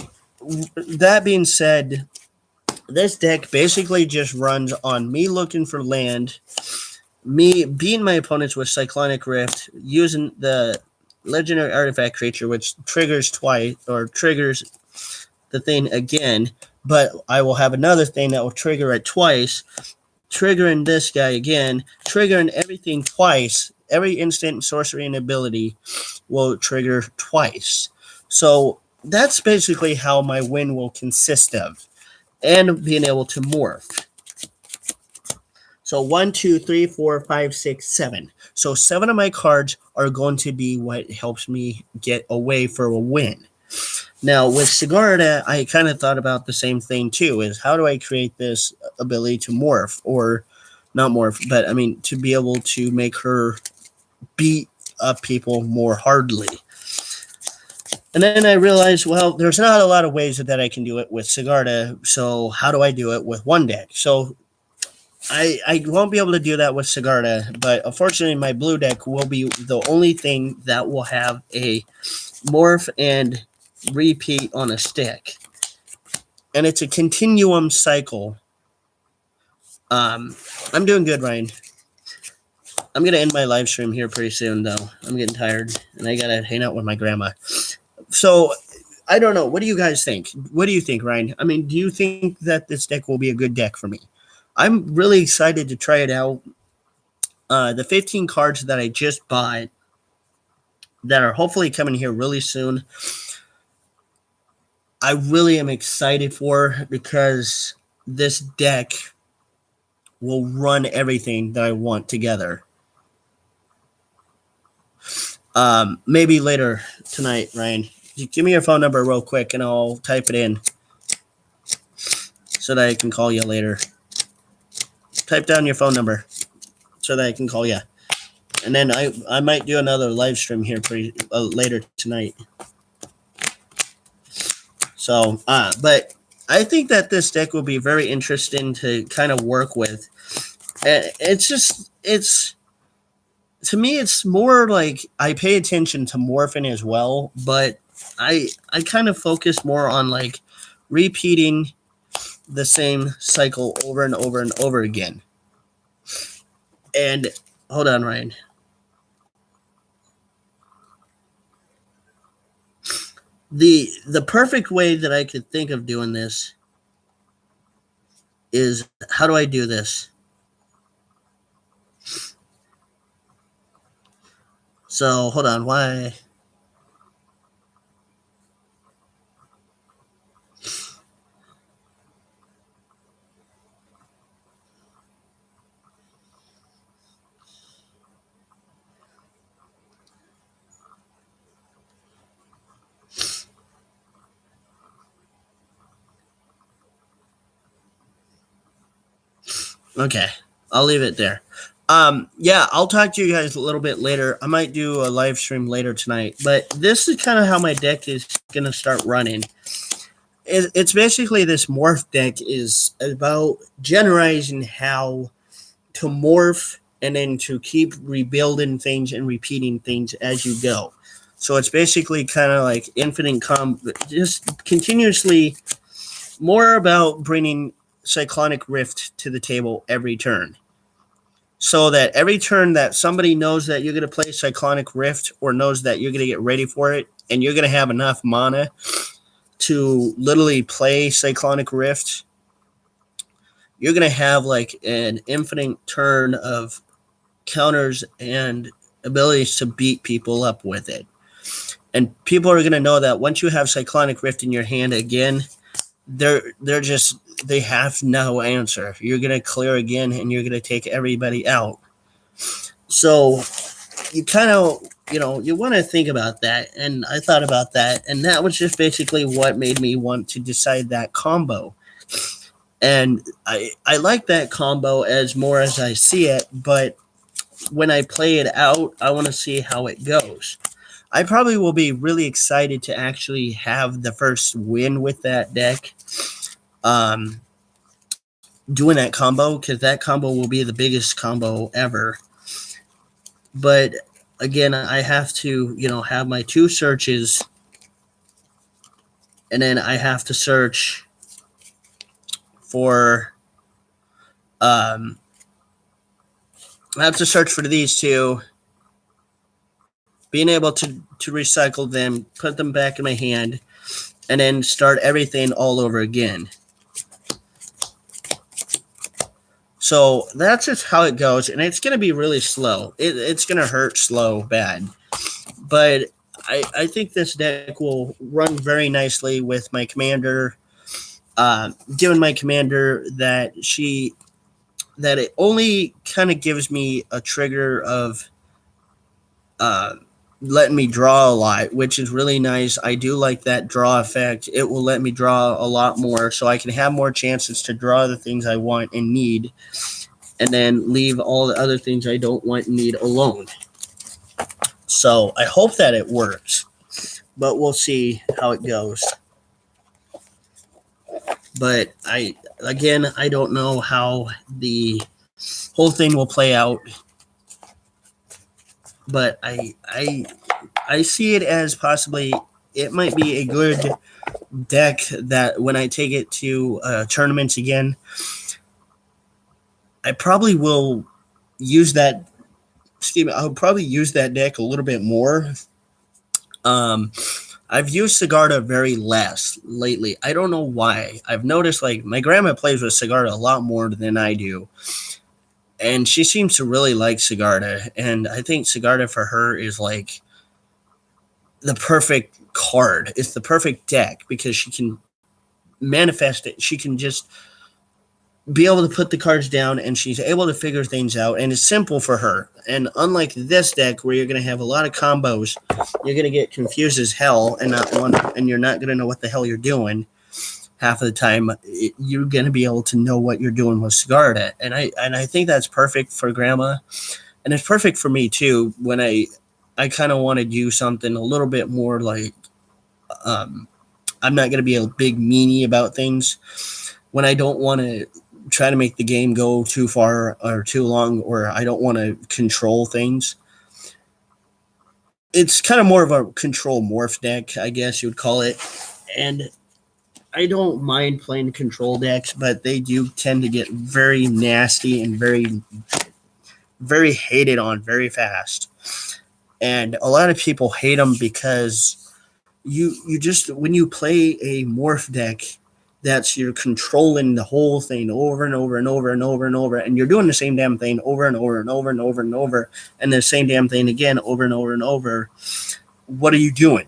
Speaker 1: that being said, this deck basically just runs on me looking for land, me beating my opponents with Cyclonic Rift, using the legendary artifact creature, which triggers twice or triggers the thing again, but I will have another thing that will trigger it twice, triggering this guy again, triggering everything twice. Every instant sorcery and ability will trigger twice. So that's basically how my win will consist of, and being able to morph. So 1, 2, 3, 4, 5, 6, 7. So 7 of my cards are going to be what helps me get away for a win. Now with Sigarda, I kind of thought about the same thing too, is how do I create this ability to morph, or not morph, but I mean to be able to make her beat up people more hardly. And then I realized, well, there's not a lot of ways that I can do it with Sigarda, so how do I do it with one deck? So I won't be able to do that with Sigarda, but unfortunately my blue deck will be the only thing that will have a morph and repeat on a stick. And it's a continuum cycle. I'm doing good, Ryan. I'm going to end my live stream here pretty soon, though. I'm getting tired, and I got to hang out with my grandma. So I don't know. What do you guys think? What do you think, Ryan? I mean, do you think that this deck will be a good deck for me? I'm really excited to try it out. The 15 cards that I just bought that are hopefully coming here really soon, I really am excited for, because this deck will run everything that I want together. Maybe later tonight, Ryan. Give me your phone number real quick and I'll type it in so that I can call you later. Type down your phone number so that I can call you. And then I might do another live stream here pretty later tonight. So, but I think that this deck will be very interesting to kind of work with. To me, it's more like I pay attention to morphing as well, but I kind of focus more on like repeating the same cycle over and over and over again. And hold on, Ryan. The perfect way that I could think of doing this is, how do I do this? So hold on, why? Okay, I'll leave it there. Yeah, I'll talk to you guys a little bit later. I might do a live stream later tonight, but this is kind of how my deck is going to start running. It's basically this morph deck is about generalizing how to morph and then to keep rebuilding things and repeating things as you go. So it's basically kind of like infinite just continuously
Speaker 2: more about bringing Cyclonic Rift to the table every turn. So that every turn that somebody knows that you're going to play Cyclonic Rift or knows that you're going to get ready for it and you're going to have enough mana to literally play Cyclonic Rift, you're going to have like an infinite turn of counters and abilities to beat people up with it. And people are going to know that once you have Cyclonic Rift in your hand again, they have no answer. You're going to clear again and you're going to take everybody out. So you kind of, you want to think about that. And I thought about that. And that was just basically what made me want to decide that combo. And I like that combo as more as I see it. But when I play it out, I want to see how it goes. I probably will be really excited to actually have the first win with that deck. Doing that combo, because that combo will be the biggest combo ever. But again, I have to, have my 2 searches, and then I have to search for, I have to search for these 2, being able to recycle them, put them back in my hand, and then start everything all over again. So that's just how it goes, and it's going to be really slow. It's going to hurt slow bad. But I think this deck will run very nicely with my commander, given my commander that it only kind of gives me a trigger of letting me draw a lot, which is really nice. I do like that draw effect. It will let me draw a lot more, so I can have more chances to draw the things I want and need, and then leave all the other things I don't want and need alone. So I hope that it works, but we'll see how it goes. But I don't know how the whole thing will play out. But I see it as possibly it might be a good deck that when I take it to tournaments again, I probably will use that. I'll probably use that deck a little bit more. I've used Sigarda very less lately. I don't know why. I've noticed like my grandma plays with Sigarda a lot more than I do. And she seems to really like Sigarda. And I think Sigarda for her is like the perfect card. It's the perfect deck because she can manifest it. She can just be able to put the cards down and she's able to figure things out. And it's simple for her. And unlike this deck where you're going to have a lot of combos, you're going to get confused as hell and you're not going to know what the hell you're doing. Half of the time, you're going to be able to know what you're doing with Sigarda. And I think that's perfect for Grandma. And it's perfect for me, too, when I kind of want to do something a little bit more like I'm not going to be a big meanie about things. When I don't want to try to make the game go too far or too long, or I don't want to control things. It's kind of more of a control morph deck, I guess you would call it. And I don't mind playing control decks, but they do tend to get very nasty and very, very hated on very fast. And a lot of people hate them because you just, when you play a morph deck, you're controlling the whole thing over and over and over and over and over, and you're doing the same damn thing over and over and over and over and over, and the same damn thing again over and over and over. What are you doing?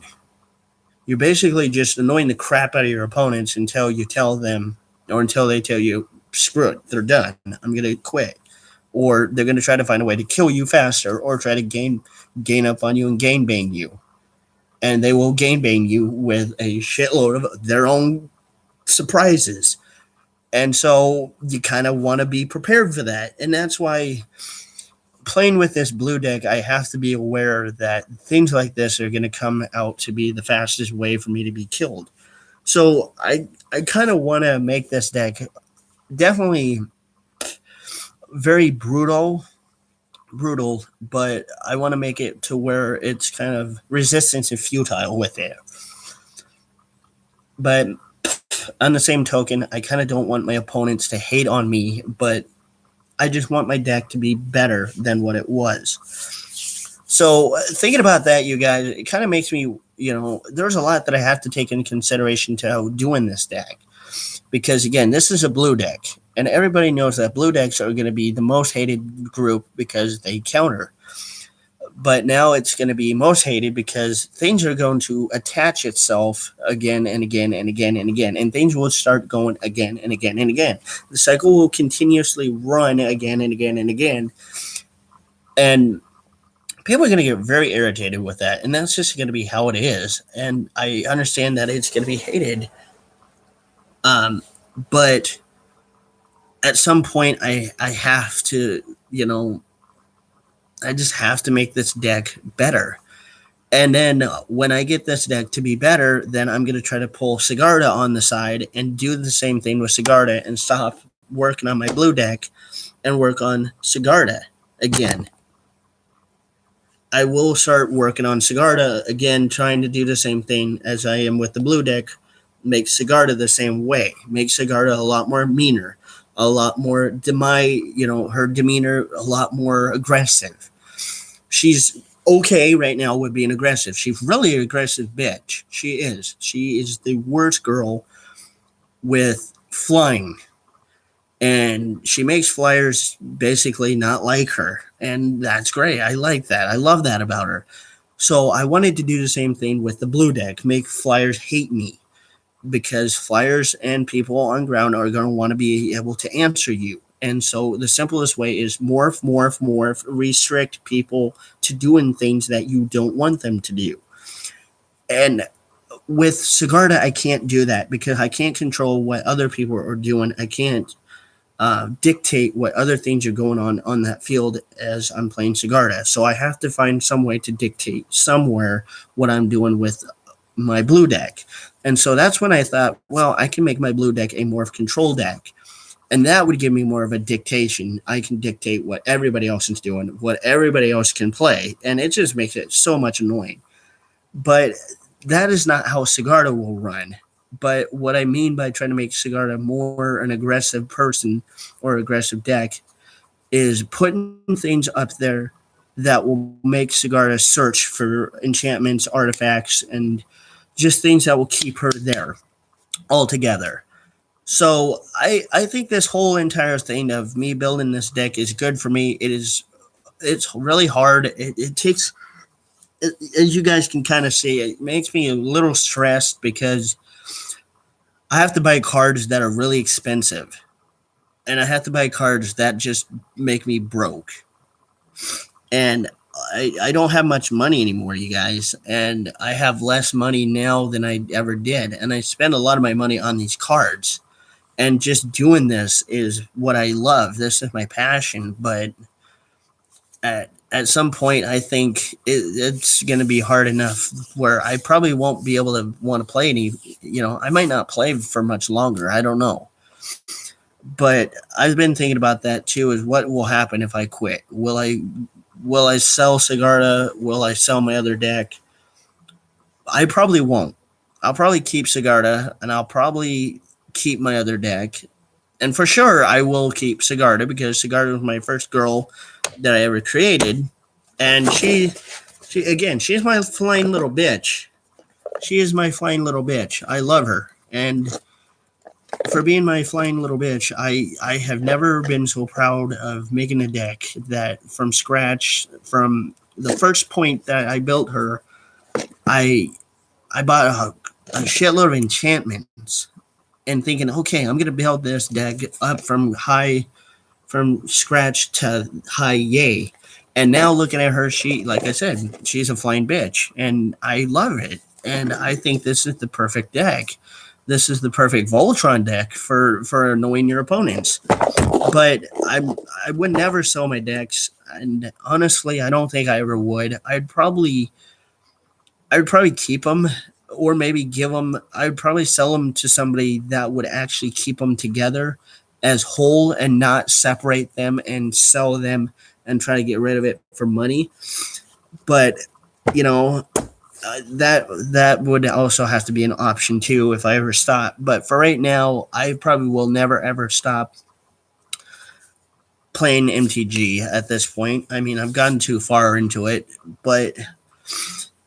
Speaker 2: You're basically just annoying the crap out of your opponents until you tell them, or until they tell you, screw it, they're done, I'm going to quit. Or they're going to try to find a way to kill you faster, or try to gain up on you and gain bane you. And they will gain bane you with a shitload of their own surprises. And so you kind of want to be prepared for that. And that's why playing with this blue deck, I have to be aware that things like this are going to come out to be the fastest way for me to be killed. So I kind of want to make this deck definitely very brutal, but I want to make it to where it's kind of resistance and futile with it. But on the same token, I kind of don't want my opponents to hate on me, but I just want my deck to be better than what it was. So thinking about that, you guys, it kind of makes me, there's a lot that I have to take into consideration to doing this deck. Because again, this is a blue deck, and everybody knows that blue decks are going to be the most hated group because they counter. But now it's going to be most hated because things are going to attach itself again and again and again and again, and things will start going again and again and again. The cycle will continuously run again and again and again, and people are going to get very irritated with that, and that's just going to be how it is. And I understand that it's going to be hated, but at some point, I have to, I just have to make this deck better. And then when I get this deck to be better, then I'm going to try to pull Sigarda on the side and do the same thing with Sigarda and stop working on my blue deck and work on Sigarda again. I will start working on Sigarda again, trying to do the same thing as I am with the blue deck, make Sigarda the same way, make Sigarda a lot more meaner, a lot more, her demeanor a lot more aggressive. She's okay right now with being aggressive. She's really an aggressive bitch. She is. She is the worst girl with flying. And she makes flyers basically not like her. And that's great. I like that. I love that about her. So I wanted to do the same thing with the blue deck, make flyers hate me. Because flyers and people on ground are going to want to be able to answer you. And so the simplest way is morph, morph, morph, restrict people to doing things that you don't want them to do. And with Sigarda, I can't do that because I can't control what other people are doing. I can't dictate what other things are going on that field as I'm playing Sigarda. So I have to find some way to dictate somewhere what I'm doing with my blue deck. And so that's when I thought, well, I can make my blue deck a morph control deck. And that would give me more of a dictation. I can dictate what everybody else is doing, what everybody else can play. And it just makes it so much annoying. But that is not how Sigarda will run. But what I mean by trying to make Sigarda more an aggressive person or aggressive deck is putting things up there that will make Sigarda search for enchantments, artifacts, and just things that will keep her there altogether. So I think this whole entire thing of me building this deck is good for me. It's really hard. It takes, as you guys can kind of see, it makes me a little stressed because I have to buy cards that are really expensive. And I have to buy cards that just make me broke. And I don't have much money anymore, you guys. And I have less money now than I ever did. And I spend a lot of my money on these cards. And just doing this is what I love. This is my passion. But at some point, I think it's going to be hard enough where I probably won't be able to want to play any. I might not play for much longer. I don't know. But I've been thinking about that too, is what will happen if I quit? Will I sell Sigarda? Will I sell my other deck? I probably won't. I'll probably keep Sigarda, and I'll probably keep my other deck. And for sure, I will keep Sigarda because Sigarda was my first girl that I ever created. And she she's my flying little bitch. She is my flying little bitch. I love her. And for being my flying little bitch, I have never been so proud of making a deck that from scratch, from the first point that I built her, I bought a shitload of enchantments and thinking, okay, I'm going to build this deck up from scratch to high yay. And now looking at her, like I said, she's a flying bitch and I love it. And I think this is the perfect deck. This is the perfect Voltron deck for annoying your opponents. But I would never sell my decks, and honestly, I don't think I ever would. I'd probably keep them, or maybe give them. I'd probably sell them to somebody that would actually keep them together as whole and not separate them and sell them and try to get rid of it for money. But that would also have to be an option too if I ever stop. But for right now, I probably will never ever stop playing MTG at this point. I mean, I've gotten too far into it, but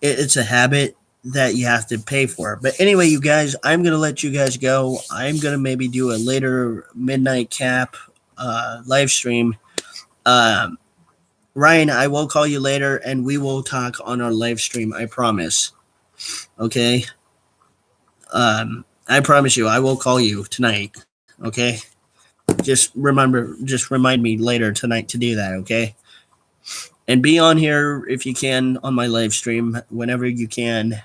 Speaker 2: it's a habit that you have to pay for. But anyway, you guys, I'm gonna let you guys go. I'm gonna maybe do a later midnight cap live stream. Um, Ryan, I will call you later and we will talk on our live stream. I promise. Okay. I promise you, I will call you tonight. Okay. Just remind me later tonight to do that. Okay. And be on here if you can on my live stream whenever you can.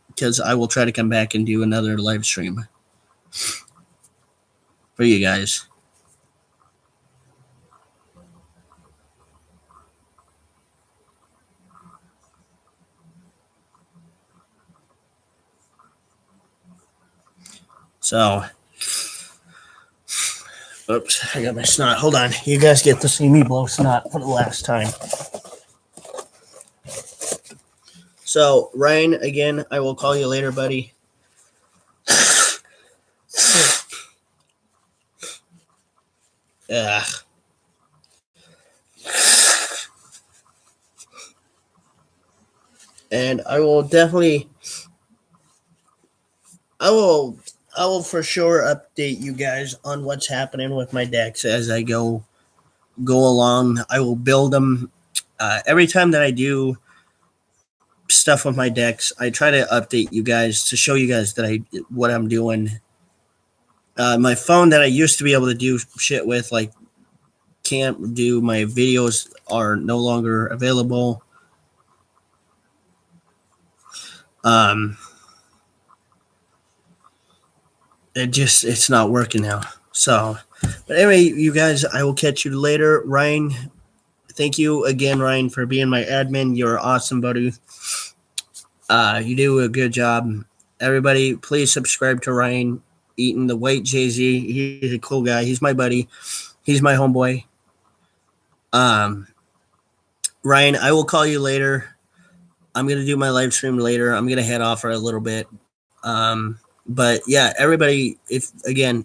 Speaker 2: Because I will try to come back and do another live stream for you guys. So, oops, I got my snot. Hold on. You guys get to see me blow snot for the last time. So, Ryan, again, I will call you later, buddy. Ugh. And I will for sure update you guys on what's happening with my decks as I go along. I will build them every time that I do stuff with my decks. I try to update you guys to show you guys that what I'm doing. My phone that I used to be able to do shit with, like, can't do. My videos are no longer available. It's not working now. So, but anyway, you guys, I will catch you later. Ryan, thank you again, Ryan, for being my admin. You're awesome, buddy. You do a good job. Everybody, please subscribe to Ryan Eaton, the White Jay-Z. He's a cool guy. He's my buddy. He's my homeboy. Ryan, I will call you later. I'm going to do my live stream later. I'm going to head off for a little bit. But yeah, everybody, if again,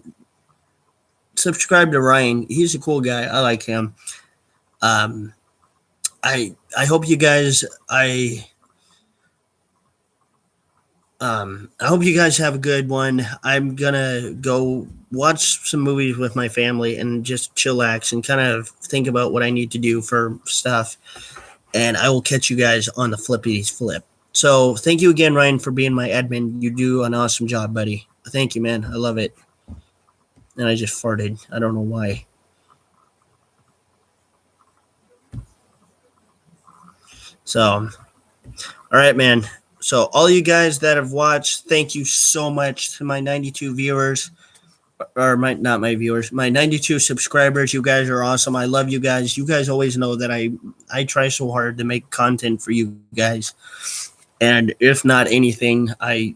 Speaker 2: subscribe to Ryan. He's a cool guy. I like him. I hope you guys, I hope you guys have a good one. I'm gonna go watch some movies with my family and just chillax and kind of think about what I need to do for stuff. And I will catch you guys on the Flippity's Flip. So thank you again, Ryan, for being my admin. You do an awesome job, buddy. Thank you, man. I love it. And I just farted. I don't know why. So, all right, man. So all you guys that have watched, thank you so much to my 92 viewers. Or not my viewers, my 92 subscribers. You guys are awesome. I love you guys. You guys always know that I try so hard to make content for you guys. And if not anything, I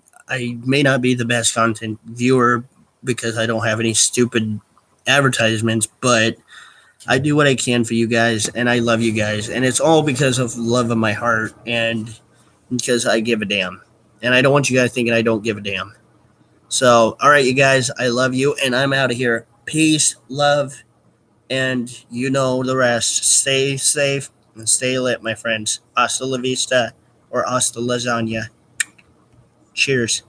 Speaker 2: may not be the best content viewer because I don't have any stupid advertisements, but I do what I can for you guys, and I love you guys. And it's all because of love of my heart and because I give a damn. And I don't want you guys thinking I don't give a damn. So, all right, you guys, I love you, and I'm out of here. Peace, love, and you know the rest. Stay safe and stay lit, my friends. Hasta la vista or hasta lasagna. Cheers.